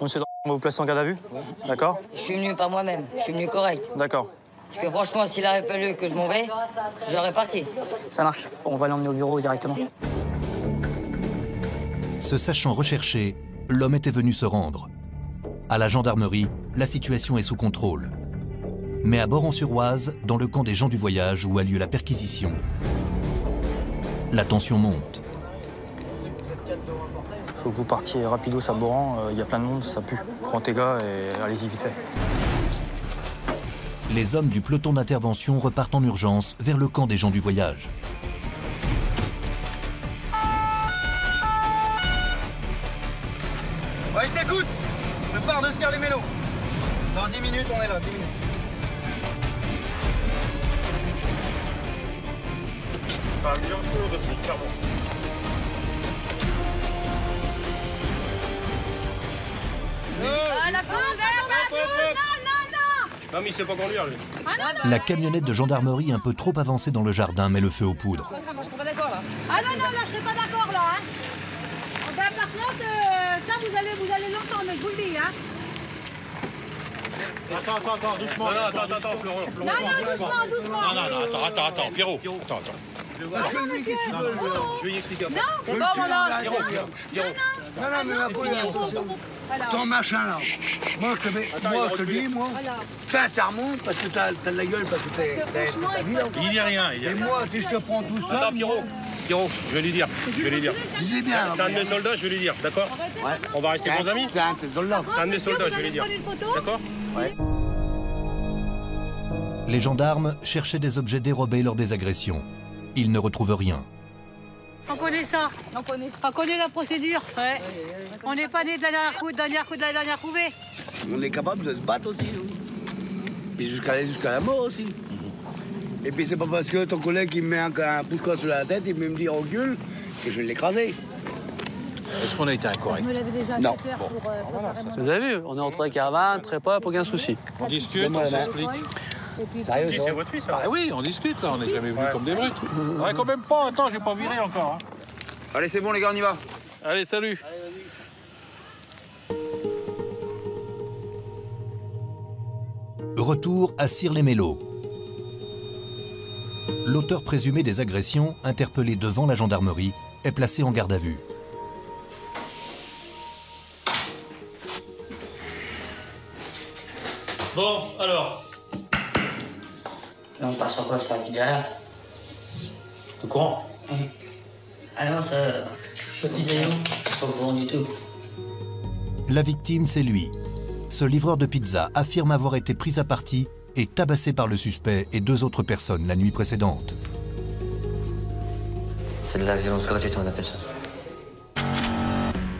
[SPEAKER 21] Monsieur, on va vous placer en garde à vue. D'accord?
[SPEAKER 8] Je suis venu pas moi-même, je suis venu correct.
[SPEAKER 21] D'accord.
[SPEAKER 8] Parce que franchement, s'il aurait fallu que je m'en vais, j'aurais parti.
[SPEAKER 21] Ça marche. On va l'emmener au bureau directement.
[SPEAKER 3] Se sachant recherché, l'homme était venu se rendre. À la gendarmerie, la situation est sous contrôle. Mais à Boran-sur-Oise, dans le camp des gens du voyage où a lieu la perquisition, la tension monte.
[SPEAKER 21] Faut que vous partiez rapidos à Boran, il y a plein de monde, ça pue. Prends tes gars et allez-y vite fait.
[SPEAKER 3] Les hommes du peloton d'intervention repartent en urgence vers le camp des gens du voyage.
[SPEAKER 1] Ouais, je t'écoute. Je pars de Cire-les-Mélos.
[SPEAKER 11] Dans 10 minutes, on est là, 10 minutes.
[SPEAKER 17] La poule,
[SPEAKER 21] Non, mais il sait pas conduire, lui.
[SPEAKER 3] La camionnette de gendarmerie un peu trop avancée dans le jardin met le feu aux poudres.
[SPEAKER 17] Moi, je serais pas d'accord là. Ah non, non, là, je serais pas d'accord là. Hein. Ben, par contre, ça, vous allez l'entendre, mais je vous le dis. Hein.
[SPEAKER 1] Attends, doucement.
[SPEAKER 21] Non, Florent.
[SPEAKER 17] Non, doucement.
[SPEAKER 1] Non, attends, Pierrot. Attends.
[SPEAKER 21] Je vais y expliquer.
[SPEAKER 17] Non, c'est bon, voilà.
[SPEAKER 11] Non, mais ma poule, ton machin là, moi je te dis, sincèrement, parce que t'as de la gueule, parce que t'as ta vie là.
[SPEAKER 1] Il dit rien.
[SPEAKER 11] Et moi, si je te prends tout ça.
[SPEAKER 1] Attends, Pierrot, je vais lui dire.
[SPEAKER 11] Disais bien.
[SPEAKER 1] C'est un de mes soldats, je vais lui dire, d'accord?
[SPEAKER 11] Ouais.
[SPEAKER 1] On va rester bons amis?
[SPEAKER 11] C'est un de tes soldats.
[SPEAKER 1] C'est un de mes soldats, je vais lui dire. D'accord?
[SPEAKER 11] Ouais.
[SPEAKER 3] Les gendarmes cherchaient des objets dérobés lors des agressions. Ils ne retrouvent rien.
[SPEAKER 17] On connaît ça. On connaît la procédure. Ouais. On n'est pas né de la dernière couvée.
[SPEAKER 11] On est capable de se battre aussi. Puis jusqu'à la mort aussi. Et puis c'est pas parce que ton collègue il me met un pouce sur la tête, il me dit recule, que je vais l'écraser.
[SPEAKER 1] Est-ce qu'on a été incorrect?
[SPEAKER 11] Non.
[SPEAKER 6] Vous avez vu, on est entre caravanes, très pas, aucun souci.
[SPEAKER 1] On discute, on s'explique.
[SPEAKER 11] Sérieux,
[SPEAKER 1] C'est votre fils, hein? Ah oui, on discute là, on n'est jamais venu comme des brutes. Ouais, quand même pas, attends, j'ai pas viré encore. Hein.
[SPEAKER 15] Allez, c'est bon les gars, on y va.
[SPEAKER 21] Allez, salut.
[SPEAKER 3] Retour à Cire-les-Mélos. L'auteur présumé des agressions, interpellé devant la gendarmerie, est placé en garde à vue.
[SPEAKER 2] Bon, alors,
[SPEAKER 8] On part sur quoi, ça? Pizza?
[SPEAKER 2] t'es au courant?
[SPEAKER 8] Ah non, ça. Je suis pizzaïon. Je suis pas au courant du tout.
[SPEAKER 3] La victime, c'est lui. Ce livreur de pizza affirme avoir été pris à partie et tabassé par le suspect et 2 autres personnes la nuit précédente.
[SPEAKER 8] C'est de la violence gratuite, on appelle ça.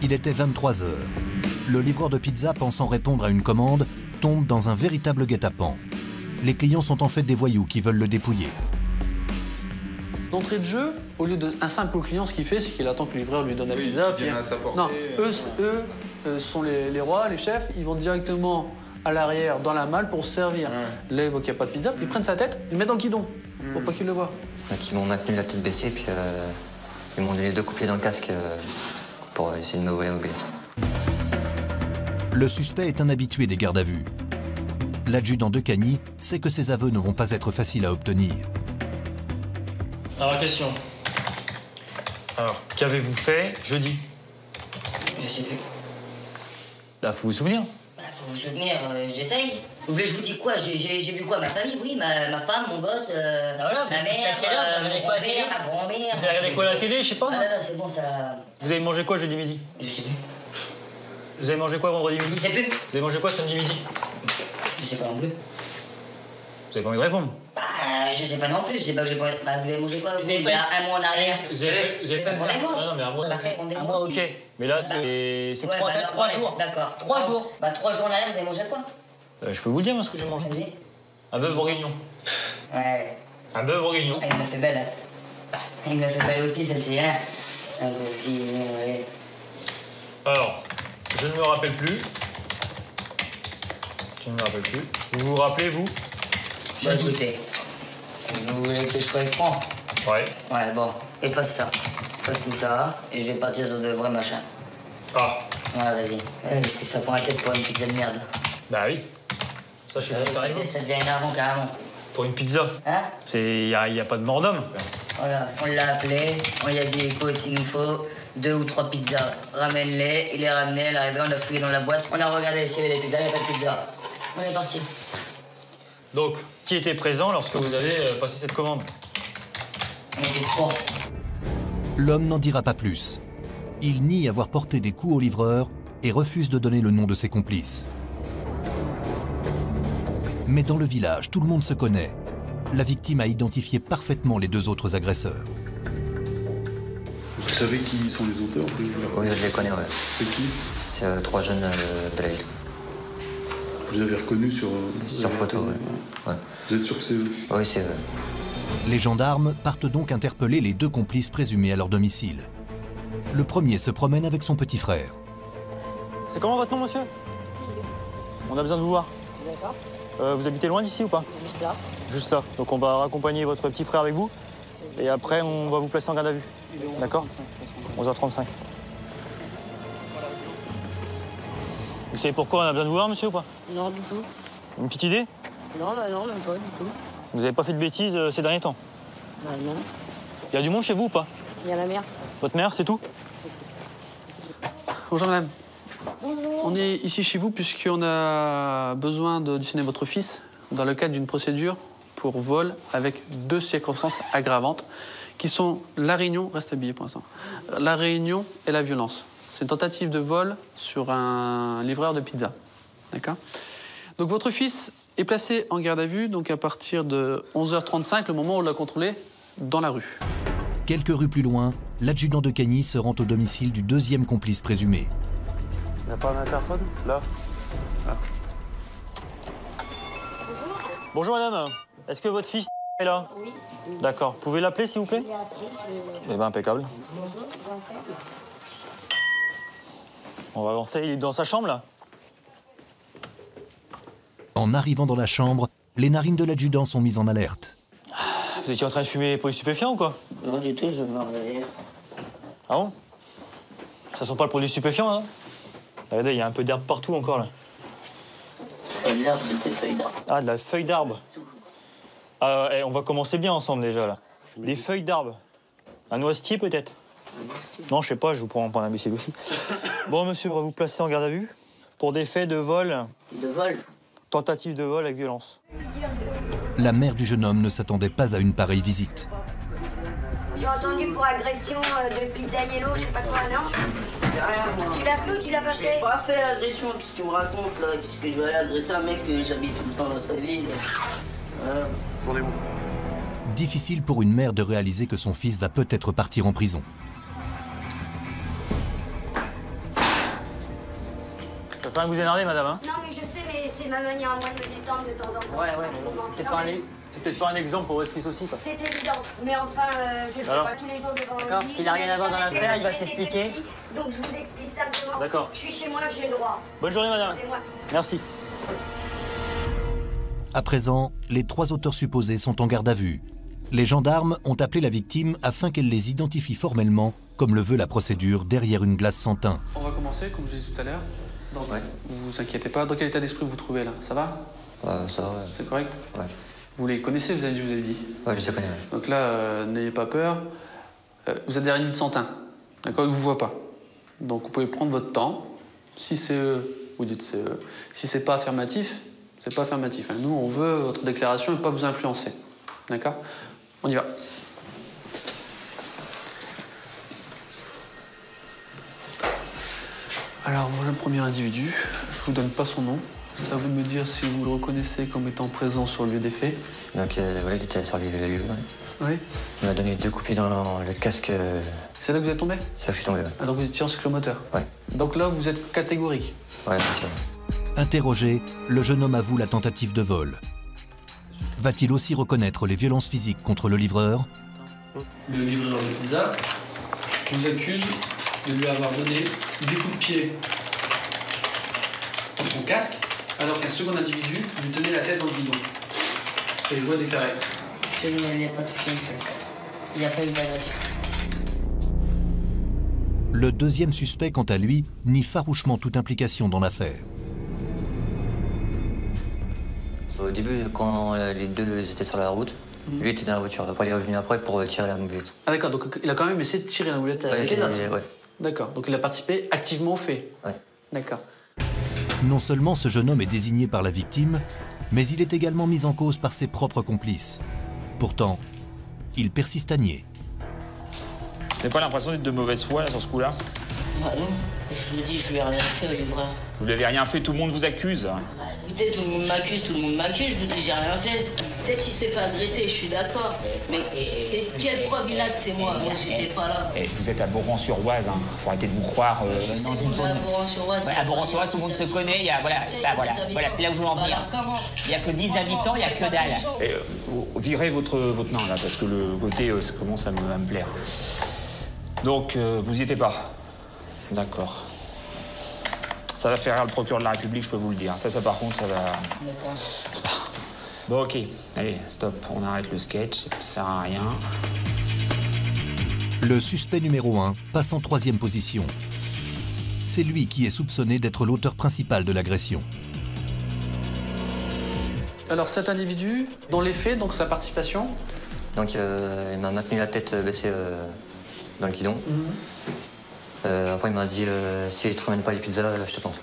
[SPEAKER 3] Il était 23 h. Le livreur de pizza, pensant répondre à une commande, tombe dans un véritable guet-apens. Les clients sont en fait des voyous qui veulent le dépouiller.
[SPEAKER 6] D'entrée de jeu, au lieu d'un simple client, ce qu'il fait, c'est qu'il attend que le livreur lui donne la pizza. Puis... Non, eux sont les rois, les chefs, ils vont directement à l'arrière, dans la malle, pour se servir. Là, ils voient qu'il n'y a pas de pizza, ils prennent sa tête, ils le mettent dans le guidon, pour pas qu'ils le voient.
[SPEAKER 8] Donc, ils m'ont maintenu la tête baissée, puis ils m'ont donné 2 coups de pied dans le casque pour essayer de me voler la mobilette.
[SPEAKER 3] Le suspect est un habitué des gardes à vue. L'adjudant de Cagny sait que ses aveux ne vont pas être faciles à obtenir.
[SPEAKER 2] Alors, question. Alors, qu'avez-vous fait jeudi?
[SPEAKER 8] Je sais plus.
[SPEAKER 2] Là, faut vous souvenir.
[SPEAKER 8] Bah, faut vous souvenir, j'essaye. Vous voulez que je vous dise quoi? J'ai vu quoi? Ma famille, oui, ma femme, mon gosse, ma mère, mon père, ma grand-mère.
[SPEAKER 2] Vous avez regardé quoi à la télé, je sais pas?
[SPEAKER 8] Ah là, c'est bon, ça...
[SPEAKER 2] Vous avez mangé quoi jeudi midi?
[SPEAKER 8] Je sais plus.
[SPEAKER 2] Vous avez mangé quoi vendredi midi?
[SPEAKER 8] Je sais plus.
[SPEAKER 2] Vous avez mangé quoi samedi midi?
[SPEAKER 8] Je sais pas non plus.
[SPEAKER 2] Vous avez pas envie de répondre?
[SPEAKER 8] Bah, je sais pas non plus, je sais pas que j'ai pas... Bah, vous avez mangé quoi? Il y a un mois en arrière.
[SPEAKER 2] Vous avez pas fait
[SPEAKER 8] Répondez-moi.
[SPEAKER 2] Non, mais un mois.
[SPEAKER 8] Bah, répondez-moi aussi.
[SPEAKER 2] Ok. Mais là, c'est
[SPEAKER 8] Ouais,
[SPEAKER 2] 3 jours.
[SPEAKER 8] D'accord. 3 jours. Bah, 3 jours en arrière, vous avez mangé quoi?
[SPEAKER 2] Je peux vous le dire, moi, ce que j'ai mangé.
[SPEAKER 8] Vas-y.
[SPEAKER 2] Un bœuf bourguignon.
[SPEAKER 8] Ouais.
[SPEAKER 2] Un bœuf bourguignon.
[SPEAKER 8] Ah, il m'a fait belle. Il m'a fait belle aussi, celle-ci, hein. Un bourguignon, ouais.
[SPEAKER 2] Alors, je ne me rappelle plus. Je ne me rappelle plus. Vous vous rappelez, vous?
[SPEAKER 8] Je vais écouter. Vous voulez que je sois franc?
[SPEAKER 2] Ouais.
[SPEAKER 8] Ouais, bon. Efface ça. Efface tout ça, et je vais partir sur de vrais machins.
[SPEAKER 2] Ah.
[SPEAKER 8] Voilà, vas-y. Parce que ça prend la tête pour une pizza de merde.
[SPEAKER 2] Bah oui. Ça, je suis d'accord avec vous.
[SPEAKER 8] Ça devient énervant, carrément.
[SPEAKER 2] Pour une pizza.
[SPEAKER 8] Hein?
[SPEAKER 2] Il n'y a pas de mort d'homme.
[SPEAKER 8] Voilà, on l'a appelé, on lui a dit, écoute, il nous faut 2 ou 3 pizzas. Ramène-les, il les ramené, il est arrivé, on a fouillé dans la boîte, on a regardé s'il y avait des pizzas, il n'y a pas de pizza. On est parti.
[SPEAKER 2] Donc, qui était présent lorsque vous avez passé cette commande?
[SPEAKER 8] On était 3.
[SPEAKER 3] L'homme n'en dira pas plus. Il nie avoir porté des coups au livreur et refuse de donner le nom de ses complices. Mais dans le village, tout le monde se connaît. La victime a identifié parfaitement les 2 autres agresseurs.
[SPEAKER 14] Vous savez qui sont les auteurs?
[SPEAKER 8] Oui, je les connais, ouais.
[SPEAKER 14] C'est qui?
[SPEAKER 8] C'est 3 jeunes de la ville.
[SPEAKER 14] Vous avez reconnu sur
[SPEAKER 4] photo, oui. Ouais.
[SPEAKER 14] Vous êtes sûr que c'est eux?
[SPEAKER 4] Oui, c'est eux.
[SPEAKER 3] Les gendarmes partent donc interpeller les deux complices présumés à leur domicile. Le premier se promène avec son petit frère.
[SPEAKER 2] C'est comment votre nom, monsieur? On a besoin de vous voir.
[SPEAKER 22] D'accord.
[SPEAKER 2] Vous habitez loin d'ici ou pas?
[SPEAKER 22] Juste là.
[SPEAKER 2] Juste là. Donc on va raccompagner votre petit frère avec vous. Et après, on va vous placer en garde à vue. D'accord? 11h35. Vous savez pourquoi on a besoin de vous voir, monsieur, ou pas?
[SPEAKER 22] Non, du tout.
[SPEAKER 2] Une petite idée?
[SPEAKER 22] Non, bah non, même pas du tout.
[SPEAKER 2] Vous n'avez pas fait de bêtises ces derniers temps?
[SPEAKER 22] Bah non.
[SPEAKER 2] Il y a du monde chez vous ou pas?
[SPEAKER 22] Il y a la mère.
[SPEAKER 2] Votre mère, c'est tout?
[SPEAKER 9] Bonjour madame.
[SPEAKER 22] Bonjour.
[SPEAKER 9] On est ici chez vous puisqu'on a besoin d'auditionner votre fils dans le cadre d'une procédure pour vol avec 2 circonstances aggravantes qui sont la réunion, reste habillé pour l'instant, la réunion et la violence. C'est une tentative de vol sur un livreur de pizza. D'accord? Donc votre fils est placé en garde à vue donc à partir de 11h35, le moment où on l'a contrôlé dans la rue.
[SPEAKER 3] Quelques rues plus loin, l'adjudant de Cagny se rend au domicile du deuxième complice présumé.
[SPEAKER 2] Il n'y a pas un interphone? Là. Ah.
[SPEAKER 22] Bonjour.
[SPEAKER 2] Bonjour madame. Est-ce que votre fils est là?
[SPEAKER 22] Oui.
[SPEAKER 2] D'accord. Vous pouvez l'appeler s'il vous plaît?
[SPEAKER 22] Je l'ai appelé,
[SPEAKER 2] Eh bien, impeccable.
[SPEAKER 22] Bonjour, j'en fais.
[SPEAKER 2] On va avancer. Il est dans sa chambre là?
[SPEAKER 3] En arrivant dans la chambre, les narines de l'adjudant sont mises en alerte.
[SPEAKER 2] Vous étiez en train de fumer pour les stupéfiants ou quoi?
[SPEAKER 22] Non, du tout, je me réveille.
[SPEAKER 2] Ah bon? Ça sent pas le produit stupéfiant, hein? Regardez, il y a un peu d'herbe partout encore, là.
[SPEAKER 22] C'est pas de l'herbe, c'est des feuilles d'arbre.
[SPEAKER 2] Ah, de la feuille d'arbre. Ah, on va commencer bien ensemble, déjà, là. Des feuilles d'arbre. Un noisetier, peut-être? Non, je sais pas, je vous prends un imbécile aussi. Bon, monsieur, on va vous placer en garde à vue pour des faits de vol.
[SPEAKER 22] De vol?
[SPEAKER 2] Tentative de vol avec violence.
[SPEAKER 3] La mère du jeune homme ne s'attendait pas à une pareille visite.
[SPEAKER 17] J'ai entendu pour agression de pizza yellow, je sais pas quoi, non?
[SPEAKER 22] C'est rien, moi.
[SPEAKER 17] Tu l'as fait ou tu l'as pas fait?
[SPEAKER 22] J'ai pas fait l'agression, qu'est-ce que tu me racontes là? Qu'est-ce que je vais aller agresser un mec que j'habite tout le temps dans sa ville? Voilà.
[SPEAKER 3] Difficile pour une mère de réaliser que son fils va peut-être partir en prison.
[SPEAKER 2] Ça sert à vous énerver, madame, hein?
[SPEAKER 17] Non, mais je sais, mais c'est ma manière à moi de me détendre de temps en temps.
[SPEAKER 2] Ouais, c'est peut-être pas un exemple pour votre fils aussi, quoi.
[SPEAKER 17] C'est évident, mais enfin, je le fais
[SPEAKER 2] Alors
[SPEAKER 17] pas tous les jours devant lui.
[SPEAKER 22] D'accord, s'il n'a rien à voir dans l'affaire, il va s'expliquer.
[SPEAKER 17] Donc je vous explique simplement.
[SPEAKER 2] D'accord.
[SPEAKER 17] Je suis chez moi, j'ai le droit.
[SPEAKER 2] Bonne journée, madame.
[SPEAKER 17] Excusez-moi.
[SPEAKER 2] Merci.
[SPEAKER 3] À présent, les 3 auteurs supposés sont en garde à vue. Les gendarmes ont appelé la victime afin qu'elle les identifie formellement, comme le veut la procédure, derrière une glace sans teint.
[SPEAKER 9] On va commencer, comme je disais tout à l'heure. Ouais. Vous vous inquiétez pas. Dans quel état d'esprit vous vous trouvez là? Ça va?
[SPEAKER 4] Ça va.
[SPEAKER 9] C'est correct?
[SPEAKER 4] Ouais.
[SPEAKER 9] Vous les connaissez, vous avez dit?
[SPEAKER 4] Ouais, je les connais.
[SPEAKER 9] Donc là, n'ayez pas peur. Vous êtes derrière une sans teint. D'accord? Ils ne vous voient pas. Donc vous pouvez prendre votre temps. Si c'est eux, vous dites c'est eux. Si c'est pas affirmatif, c'est pas affirmatif. Nous, on veut votre déclaration et pas vous influencer. D'accord? On y va. Alors voilà le premier individu. Je vous donne pas son nom. C'est à vous de me dire si vous le reconnaissez comme étant présent sur le lieu des faits.
[SPEAKER 4] Donc, ouais, il était sur les lieux. Ouais.
[SPEAKER 9] Oui.
[SPEAKER 4] Il m'a donné 2 coups dans le casque.
[SPEAKER 9] C'est là que vous êtes tombé?
[SPEAKER 4] C'est là que je suis tombé, ouais.
[SPEAKER 9] Alors vous étiez en cyclomoteur?
[SPEAKER 4] Ouais.
[SPEAKER 9] Donc là, vous êtes catégorique?
[SPEAKER 4] Ouais, bien sûr.
[SPEAKER 3] Interrogé, le jeune homme avoue la tentative de vol. Va-t-il aussi reconnaître les violences physiques contre le livreur?
[SPEAKER 9] Le livreur de pizza vous accuse de lui avoir donné des coups de pied dans son casque, alors qu'un second individu lui tenait la tête dans le bidon. Et vous a déclaré.
[SPEAKER 22] Je ne l'ai pas touché une seule fois. Il n'y a pas eu d'agression.
[SPEAKER 3] Le deuxième suspect, quant à lui, nie farouchement toute implication dans l'affaire.
[SPEAKER 4] Au début, quand les deux étaient sur la route, lui était dans la voiture. Après, il est revenu après pour tirer la mobilette.
[SPEAKER 9] Ah d'accord, donc il a quand même essayé de tirer la moulette avec les autres.
[SPEAKER 4] Ouais.
[SPEAKER 9] D'accord, donc il a participé activement au fait.
[SPEAKER 4] Ouais.
[SPEAKER 9] D'accord.
[SPEAKER 3] Non seulement ce jeune homme est désigné par la victime, mais il est également mis en cause par ses propres complices. Pourtant, il persiste à nier.
[SPEAKER 23] Vous n'avez pas l'impression d'être de mauvaise foi là, sur ce coup-là?
[SPEAKER 22] Bah non, je vous dis, je lui ai rien fait au livreur.
[SPEAKER 23] Vous n'avez rien fait, tout le monde vous accuse.
[SPEAKER 22] Bah écoutez, tout le monde m'accuse, je vous dis, j'ai rien fait. Peut-être qu'il s'est fait agresser, je suis d'accord. Mais quelle preuve il a que c'est moi? Moi, j'étais pas là.
[SPEAKER 23] Vous êtes à Boran-sur-Oise, hein. Faut arrêter de vous croire dans une zone.
[SPEAKER 22] À Boran-sur-Oise.
[SPEAKER 23] Ouais, à Boran-sur-Oise, tout le monde se connaît. Il y a, voilà, c'est là où je veux en venir. Il n'y a que 10 habitants, il n'y a que dalle. Virez votre nom là, parce que le côté, ça commence à me plaire. Donc, vous n'y étiez pas. D'accord. Ça va faire rire le procureur de la République, je peux vous le dire. Ça par contre, ça va... Bon, ok. Allez, stop. On arrête le sketch, ça ne sert à rien.
[SPEAKER 3] Le suspect numéro 1 passe en 3e position. C'est lui qui est soupçonné d'être l'auteur principal de l'agression.
[SPEAKER 9] Alors cet individu, dans les faits, donc sa participation?
[SPEAKER 4] Donc il m'a maintenu la tête baissée dans le guidon. Après il m'a dit si tu ne ramènes pas les pizzas, je te plante.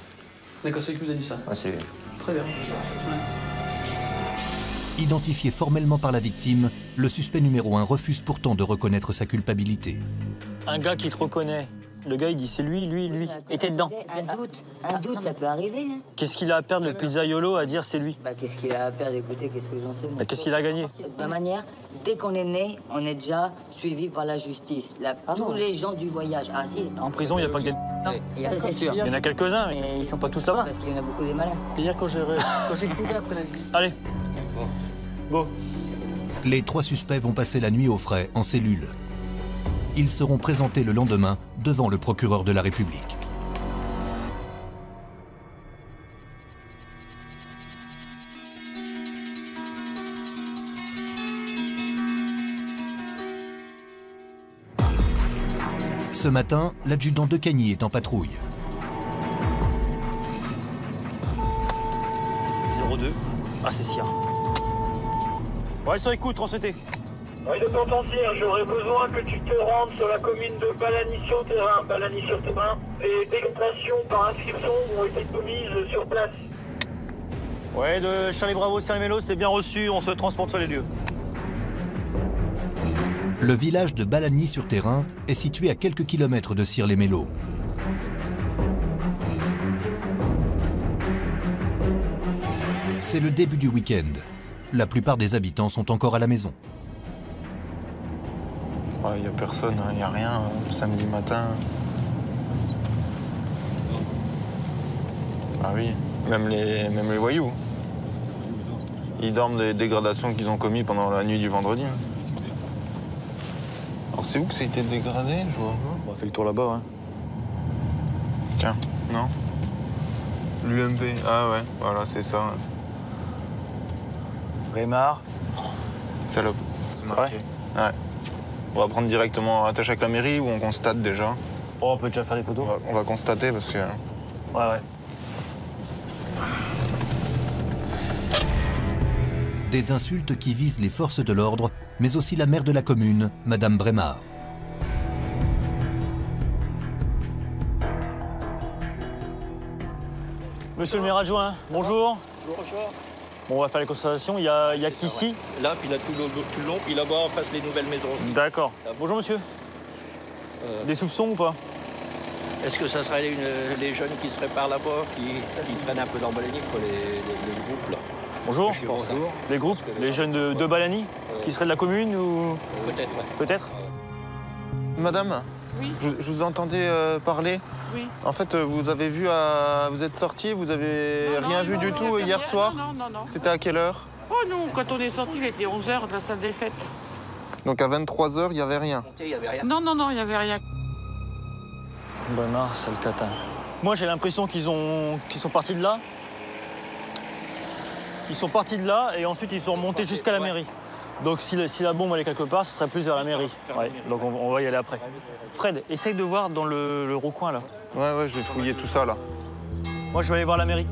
[SPEAKER 9] D'accord, c'est lui qui vous a dit ça?
[SPEAKER 4] Ouais, c'est lui.
[SPEAKER 9] Très bien.
[SPEAKER 3] Identifié formellement par la victime, le suspect numéro 1 refuse pourtant de reconnaître sa culpabilité.
[SPEAKER 2] Un gars qui te reconnaît, le gars il dit c'est lui, et t'es dedans.
[SPEAKER 22] Un doute, ça peut arriver. Hein.
[SPEAKER 2] Qu'est-ce qu'il a à perdre le pizzaiolo à dire c'est lui?
[SPEAKER 22] Bah, qu'est-ce qu'il a à perdre? Écoutez, qu'est-ce que j'en sais?
[SPEAKER 2] Bah, qu'est-ce qu'il a gagné?
[SPEAKER 22] De toute manière, dès qu'on est né, on est déjà suivi par la justice. Tous les gens du voyage. Ah si.
[SPEAKER 2] En prison, il n'y a pas que des...
[SPEAKER 22] Ça, c'est sûr.
[SPEAKER 2] Il y en a quelques-uns, mais ils sont pas tous là-bas.
[SPEAKER 22] Parce qu'il y en a beaucoup des malins.
[SPEAKER 9] Hier, quand j'ai couru après la vie.
[SPEAKER 2] Allez. Bon.
[SPEAKER 3] Les 3 suspects vont passer la nuit au frais, en cellule. Ils seront présentés le lendemain devant le procureur de la République. Ce matin, l'adjudant de Cagny est en patrouille.
[SPEAKER 2] 02. Ah, c'est Sia. Ouais, sur écoute, transmettez.
[SPEAKER 10] Oui, de potentiel, j'aurais besoin que tu te rendes sur la commune de Balagny-sur-Terrain. Balagny-sur-Terrain. Les dégradations par inscription ont été commises sur place.
[SPEAKER 2] Ouais, de Charlie Bravo, Saint-Mélo, c'est bien reçu, on se transporte sur les lieux.
[SPEAKER 3] Le village de Balagny-sur-Terrain est situé à quelques kilomètres de Cire-les-Mélos. C'est le début du week-end. La plupart des habitants sont encore à la maison.
[SPEAKER 5] Il n'y a personne, il n'y a rien, samedi matin. Ah oui, même les voyous. Ils dorment des dégradations qu'ils ont commises pendant la nuit du vendredi. Alors c'est où que ça a été dégradé, je vois?
[SPEAKER 2] On fait le tour là-bas, hein.
[SPEAKER 5] Tiens, non? L'UMP, ah ouais, voilà, c'est ça. Ouais.
[SPEAKER 2] Rémar.
[SPEAKER 5] Salope, c'est marqué. Ouais. On va prendre directement attache avec la mairie ou on constate déjà?
[SPEAKER 2] Oh, on peut déjà faire des photos.
[SPEAKER 5] On va constater parce que...
[SPEAKER 2] Ouais.
[SPEAKER 3] Des insultes qui visent les forces de l'ordre, mais aussi la maire de la commune, Madame Brémard.
[SPEAKER 2] Monsieur le maire adjoint, bonjour.
[SPEAKER 13] Bonjour.
[SPEAKER 2] Bon, on va faire les constatations. Il y a qu'ici.
[SPEAKER 13] Là, puis là, tout le long, puis là-bas, en face, les nouvelles maisons.
[SPEAKER 2] D'accord. Bonjour, monsieur. Des soupçons ou pas?
[SPEAKER 13] Est-ce que ça serait les jeunes qui seraient par là-bas, qui traînent un peu dans Balagny, quoi, les groupes, là?
[SPEAKER 2] Bonjour.
[SPEAKER 13] Bonjour.
[SPEAKER 2] Les groupes, les jeunes de Balagny, qui seraient de la commune ou...
[SPEAKER 13] Peut-être, ouais.
[SPEAKER 2] Peut-être.
[SPEAKER 5] Madame?
[SPEAKER 16] Oui.
[SPEAKER 5] Je vous entendais parler.
[SPEAKER 16] Oui.
[SPEAKER 5] En fait, vous avez vu, vous êtes sorti, vous avez rien vu du tout hier soir?
[SPEAKER 16] Non.
[SPEAKER 5] C'était à quelle heure?
[SPEAKER 16] Oh non, quand on est sorti, il était 11h de la salle des fêtes.
[SPEAKER 5] Donc à 23h, il n'y avait rien?
[SPEAKER 16] Non, il n'y avait rien.
[SPEAKER 2] Brémard, c'est le catin. Moi, j'ai l'impression qu'ils sont partis de là. Ils sont partis de là et ensuite ils sont remontés jusqu'à la mairie. Donc si la bombe allait quelque part, ce serait plus vers la mairie. Ouais, donc on va y aller après. Fred, essaye de voir dans le recoin là.
[SPEAKER 5] Ouais, je vais fouiller tout ça là.
[SPEAKER 2] Moi, je vais aller voir la mairie.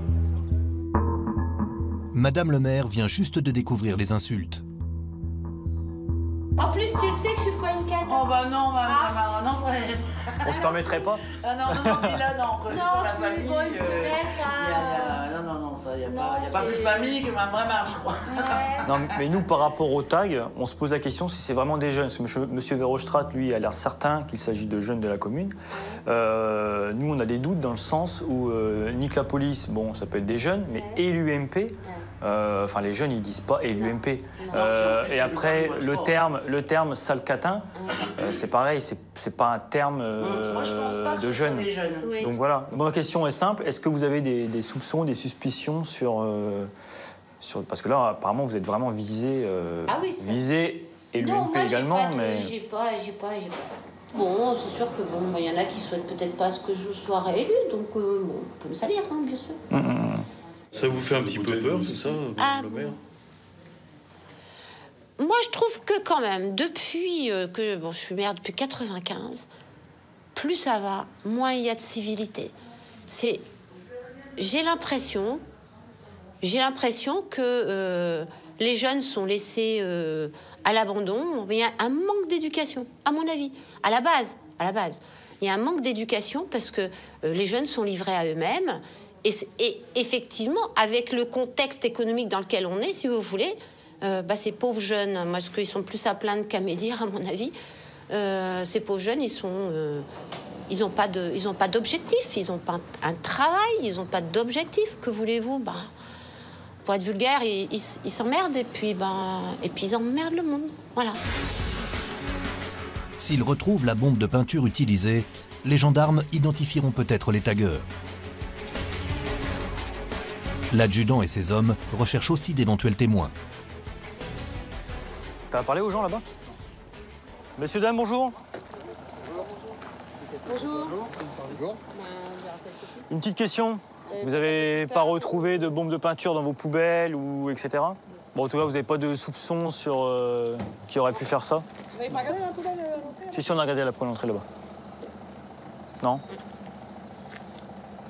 [SPEAKER 3] Madame le maire vient juste de découvrir les insultes.
[SPEAKER 7] En plus, tu sais que je suis pas une cata.
[SPEAKER 16] Oh bah non, maman, non, ça...
[SPEAKER 2] On se permettrait pas.
[SPEAKER 18] Ah non, mais là, non, en connaissant la famille.
[SPEAKER 17] Bon, ils connaissent,
[SPEAKER 18] non, ça, il n'y a pas plus famille que ma maman, je crois.
[SPEAKER 2] Non, mais nous, par rapport au tag, on se pose la question si c'est vraiment des jeunes. Parce que monsieur Verhofstadt, lui, a l'air certain qu'il s'agit de jeunes de la commune. Nous, on a des doutes dans le sens où nique la police, bon, ça peut être des jeunes, mais et l'UMP. Enfin, les jeunes, ils disent pas et l'UMP. Et après, le terme sale catin, c'est pareil, c'est pas un terme
[SPEAKER 18] Moi, je pense pas que
[SPEAKER 2] de
[SPEAKER 18] ce soit
[SPEAKER 2] jeunes.
[SPEAKER 18] des jeunes.
[SPEAKER 17] Oui.
[SPEAKER 2] Donc voilà. Ma question est simple. Est-ce que vous avez des soupçons, des suspicions sur parce que là, apparemment, vous êtes vraiment visé,
[SPEAKER 17] Ah oui,
[SPEAKER 2] visé et
[SPEAKER 17] Non,
[SPEAKER 2] l'UMP
[SPEAKER 17] moi,
[SPEAKER 2] également, mais.
[SPEAKER 17] J'ai pas. Bon, c'est sûr que bon, il y en a qui souhaitent peut-être pas que je sois réélue, donc bon, on peut me salir, hein, bien sûr.
[SPEAKER 14] Ça vous fait un petit peu peur, tout ça, le maire?
[SPEAKER 17] Moi, je trouve que quand même, depuis que je suis maire depuis 95, plus ça va, moins il y a de civilité. J'ai l'impression que les jeunes sont laissés à l'abandon. Il y a un manque d'éducation, à mon avis, à la base. Il y a un manque d'éducation parce que les jeunes sont livrés à eux-mêmes. Et effectivement, avec le contexte économique dans lequel on est, si vous voulez, ces pauvres jeunes, moi, parce qu'ils sont plus à plaindre qu'à médire, à mon avis, ces pauvres jeunes, ils n'ont pas d'objectif, ils n'ont pas un travail, ils n'ont pas d'objectif. Que voulez-vous? Pour être vulgaire, ils s'emmerdent et puis ils emmerdent le monde. Voilà.
[SPEAKER 3] S'ils retrouvent la bombe de peinture utilisée, les gendarmes identifieront peut-être les taggeurs. L'adjudant et ses hommes recherchent aussi d'éventuels témoins.
[SPEAKER 2] T'as parlé aux gens là-bas? Messieurs, dames, bonjour.
[SPEAKER 17] Bonjour.
[SPEAKER 2] Bonjour. Une petite question. Vous n'avez pas retrouvé de bombes de peinture dans vos poubelles ou etc. Bon, en tout cas, vous n'avez pas de soupçons sur qui aurait pu faire ça?
[SPEAKER 16] Vous n'avez pas regardé la poubelle à l'entrée?
[SPEAKER 2] Si, on a regardé la première entrée là-bas. Non?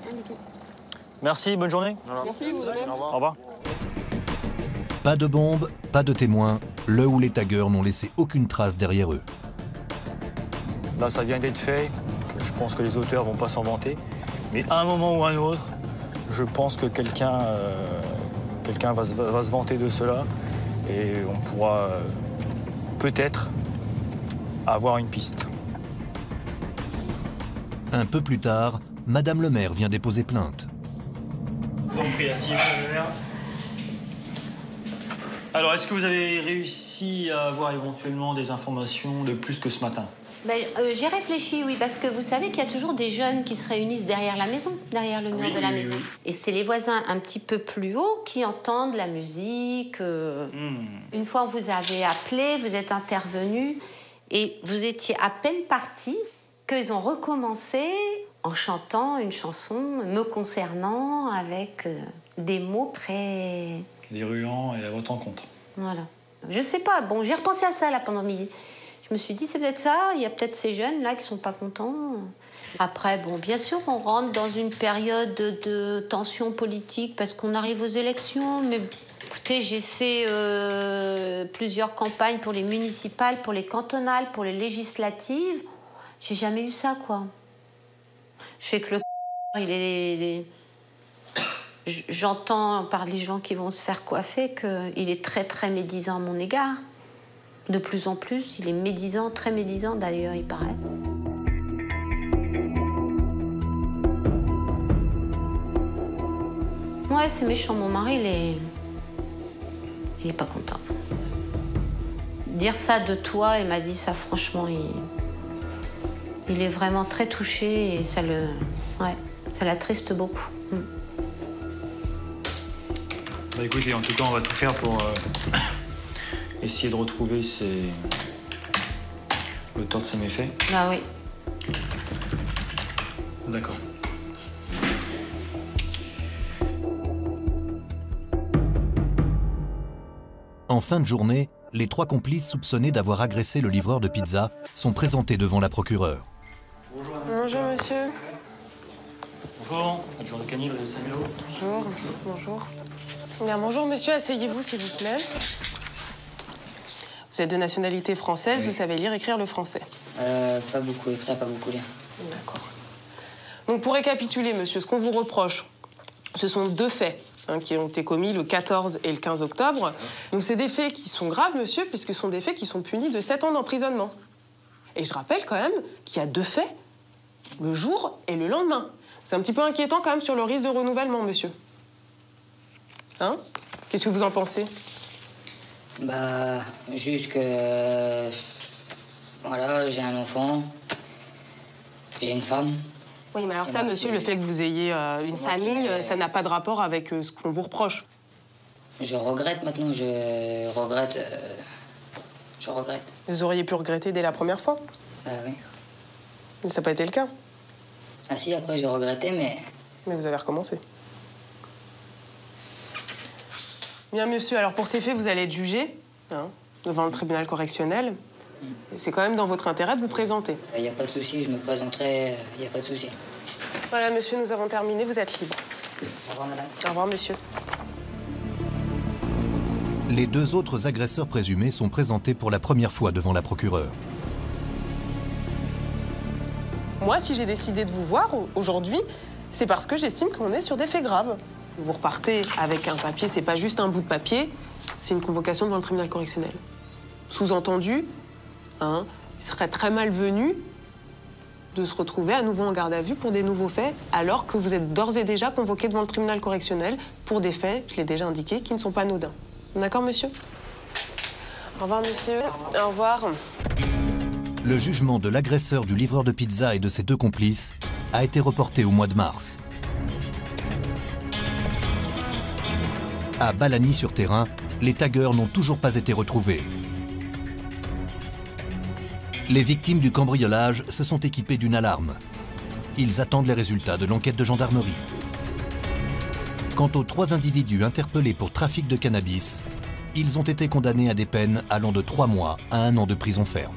[SPEAKER 16] Rien du tout.
[SPEAKER 2] Merci, bonne journée.
[SPEAKER 16] Merci, vous allez.
[SPEAKER 2] Au revoir.
[SPEAKER 3] Pas de bombe, pas de témoins, le ou les taggeurs n'ont laissé aucune trace derrière eux.
[SPEAKER 2] Là, ça vient d'être fait. Je pense que les auteurs vont pas s'en vanter. Mais à un moment ou à un autre, je pense que quelqu'un va se vanter de cela. Et on pourra peut-être avoir une piste.
[SPEAKER 3] Un peu plus tard, Madame le maire vient déposer plainte.
[SPEAKER 2] Alors, est-ce que vous avez réussi à avoir éventuellement des informations de plus que ce matin?
[SPEAKER 17] J'ai réfléchi, oui, parce que vous savez qu'il y a toujours des jeunes qui se réunissent derrière la maison, derrière le mur de la maison. Oui. Et c'est les voisins un petit peu plus haut qui entendent la musique. Une fois, on vous avait appelé, vous êtes intervenu, et vous étiez à peine partis qu'ils ont recommencé en chantant une chanson me concernant avec des mots très...
[SPEAKER 2] Virulents et à votre encontre.
[SPEAKER 17] Voilà. Je sais pas, bon, j'ai repensé à ça là pendant midi. Je me suis dit, c'est peut-être ça, il y a peut-être ces jeunes-là qui sont pas contents. Après, bon, bien sûr, on rentre dans une période de tension politique parce qu'on arrive aux élections, mais écoutez, j'ai fait plusieurs campagnes pour les municipales, pour les cantonales, pour les législatives. J'ai jamais eu ça, quoi. Je sais que j'entends par les gens qui vont se faire coiffer qu'il est très, très médisant à mon égard. De plus en plus, il est médisant, très médisant d'ailleurs, il paraît. Ouais, c'est méchant, mon mari, il est pas content. Dire ça de toi, il m'a dit ça franchement, il est vraiment très touché et ça l'attriste beaucoup.
[SPEAKER 2] Bah écoutez, en tout cas, on va tout faire pour essayer de retrouver l'auteur de ces méfaits.
[SPEAKER 17] Ah oui.
[SPEAKER 2] D'accord.
[SPEAKER 3] En fin de journée, les 3 complices soupçonnés d'avoir agressé le livreur de pizza sont présentés devant la procureure.
[SPEAKER 16] Bonjour, monsieur.
[SPEAKER 2] Bonjour, adjoint de Canil de Samuel.
[SPEAKER 16] Bonjour, bonjour. Bien, bonjour, monsieur, asseyez-vous, s'il vous plaît. Vous êtes de nationalité française, oui. Vous savez lire et écrire le français?
[SPEAKER 22] Pas beaucoup écrire, pas beaucoup lire.
[SPEAKER 16] D'accord. Donc pour récapituler, monsieur, ce qu'on vous reproche, ce sont 2 faits qui ont été commis le 14 et le 15 octobre. Donc c'est des faits qui sont graves, monsieur, puisque ce sont des faits qui sont punis de 7 ans d'emprisonnement. Et je rappelle quand même qu'il y a 2 faits, le jour et le lendemain. C'est un petit peu inquiétant quand même sur le risque de renouvellement, monsieur. Hein? Qu'est-ce que vous en pensez?
[SPEAKER 22] Bah, juste que... Voilà, j'ai un enfant, j'ai une femme.
[SPEAKER 16] Oui, mais alors ça, monsieur, le fait que vous ayez une famille, ça n'a pas de rapport avec ce qu'on vous reproche.
[SPEAKER 22] Je regrette maintenant, je regrette.
[SPEAKER 16] Vous auriez pu regretter dès la première fois?
[SPEAKER 22] Bah oui.
[SPEAKER 16] Mais ça n'a pas été le cas.
[SPEAKER 22] Ah si, après j'ai regretté, mais...
[SPEAKER 16] Mais vous avez recommencé. Bien, monsieur, alors pour ces faits, vous allez être jugé devant le tribunal correctionnel. C'est quand même dans votre intérêt de vous présenter.
[SPEAKER 22] Il n'y a pas de souci, je me présenterai, il n'y a pas de souci.
[SPEAKER 16] Voilà, monsieur, nous avons terminé, vous êtes libre.
[SPEAKER 22] Au revoir, madame.
[SPEAKER 16] Au revoir, monsieur.
[SPEAKER 3] Les 2 autres agresseurs présumés sont présentés pour la première fois devant la procureure.
[SPEAKER 16] Moi, si j'ai décidé de vous voir aujourd'hui, c'est parce que j'estime qu'on est sur des faits graves. Vous repartez avec un papier, c'est pas juste un bout de papier, c'est une convocation devant le tribunal correctionnel. Sous-entendu, il serait très malvenu de se retrouver à nouveau en garde à vue pour des nouveaux faits, alors que vous êtes d'ores et déjà convoqué devant le tribunal correctionnel pour des faits, je l'ai déjà indiqué, qui ne sont pas anodins. D'accord, monsieur? Au revoir, monsieur. Au revoir.
[SPEAKER 3] Le jugement de l'agresseur du livreur de pizza et de ses 2 complices a été reporté au mois de mars. À Balagny-sur-Thérain, les taggeurs n'ont toujours pas été retrouvés. Les victimes du cambriolage se sont équipées d'une alarme. Ils attendent les résultats de l'enquête de gendarmerie. Quant aux 3 individus interpellés pour trafic de cannabis, ils ont été condamnés à des peines allant de 3 mois à 1 an de prison ferme.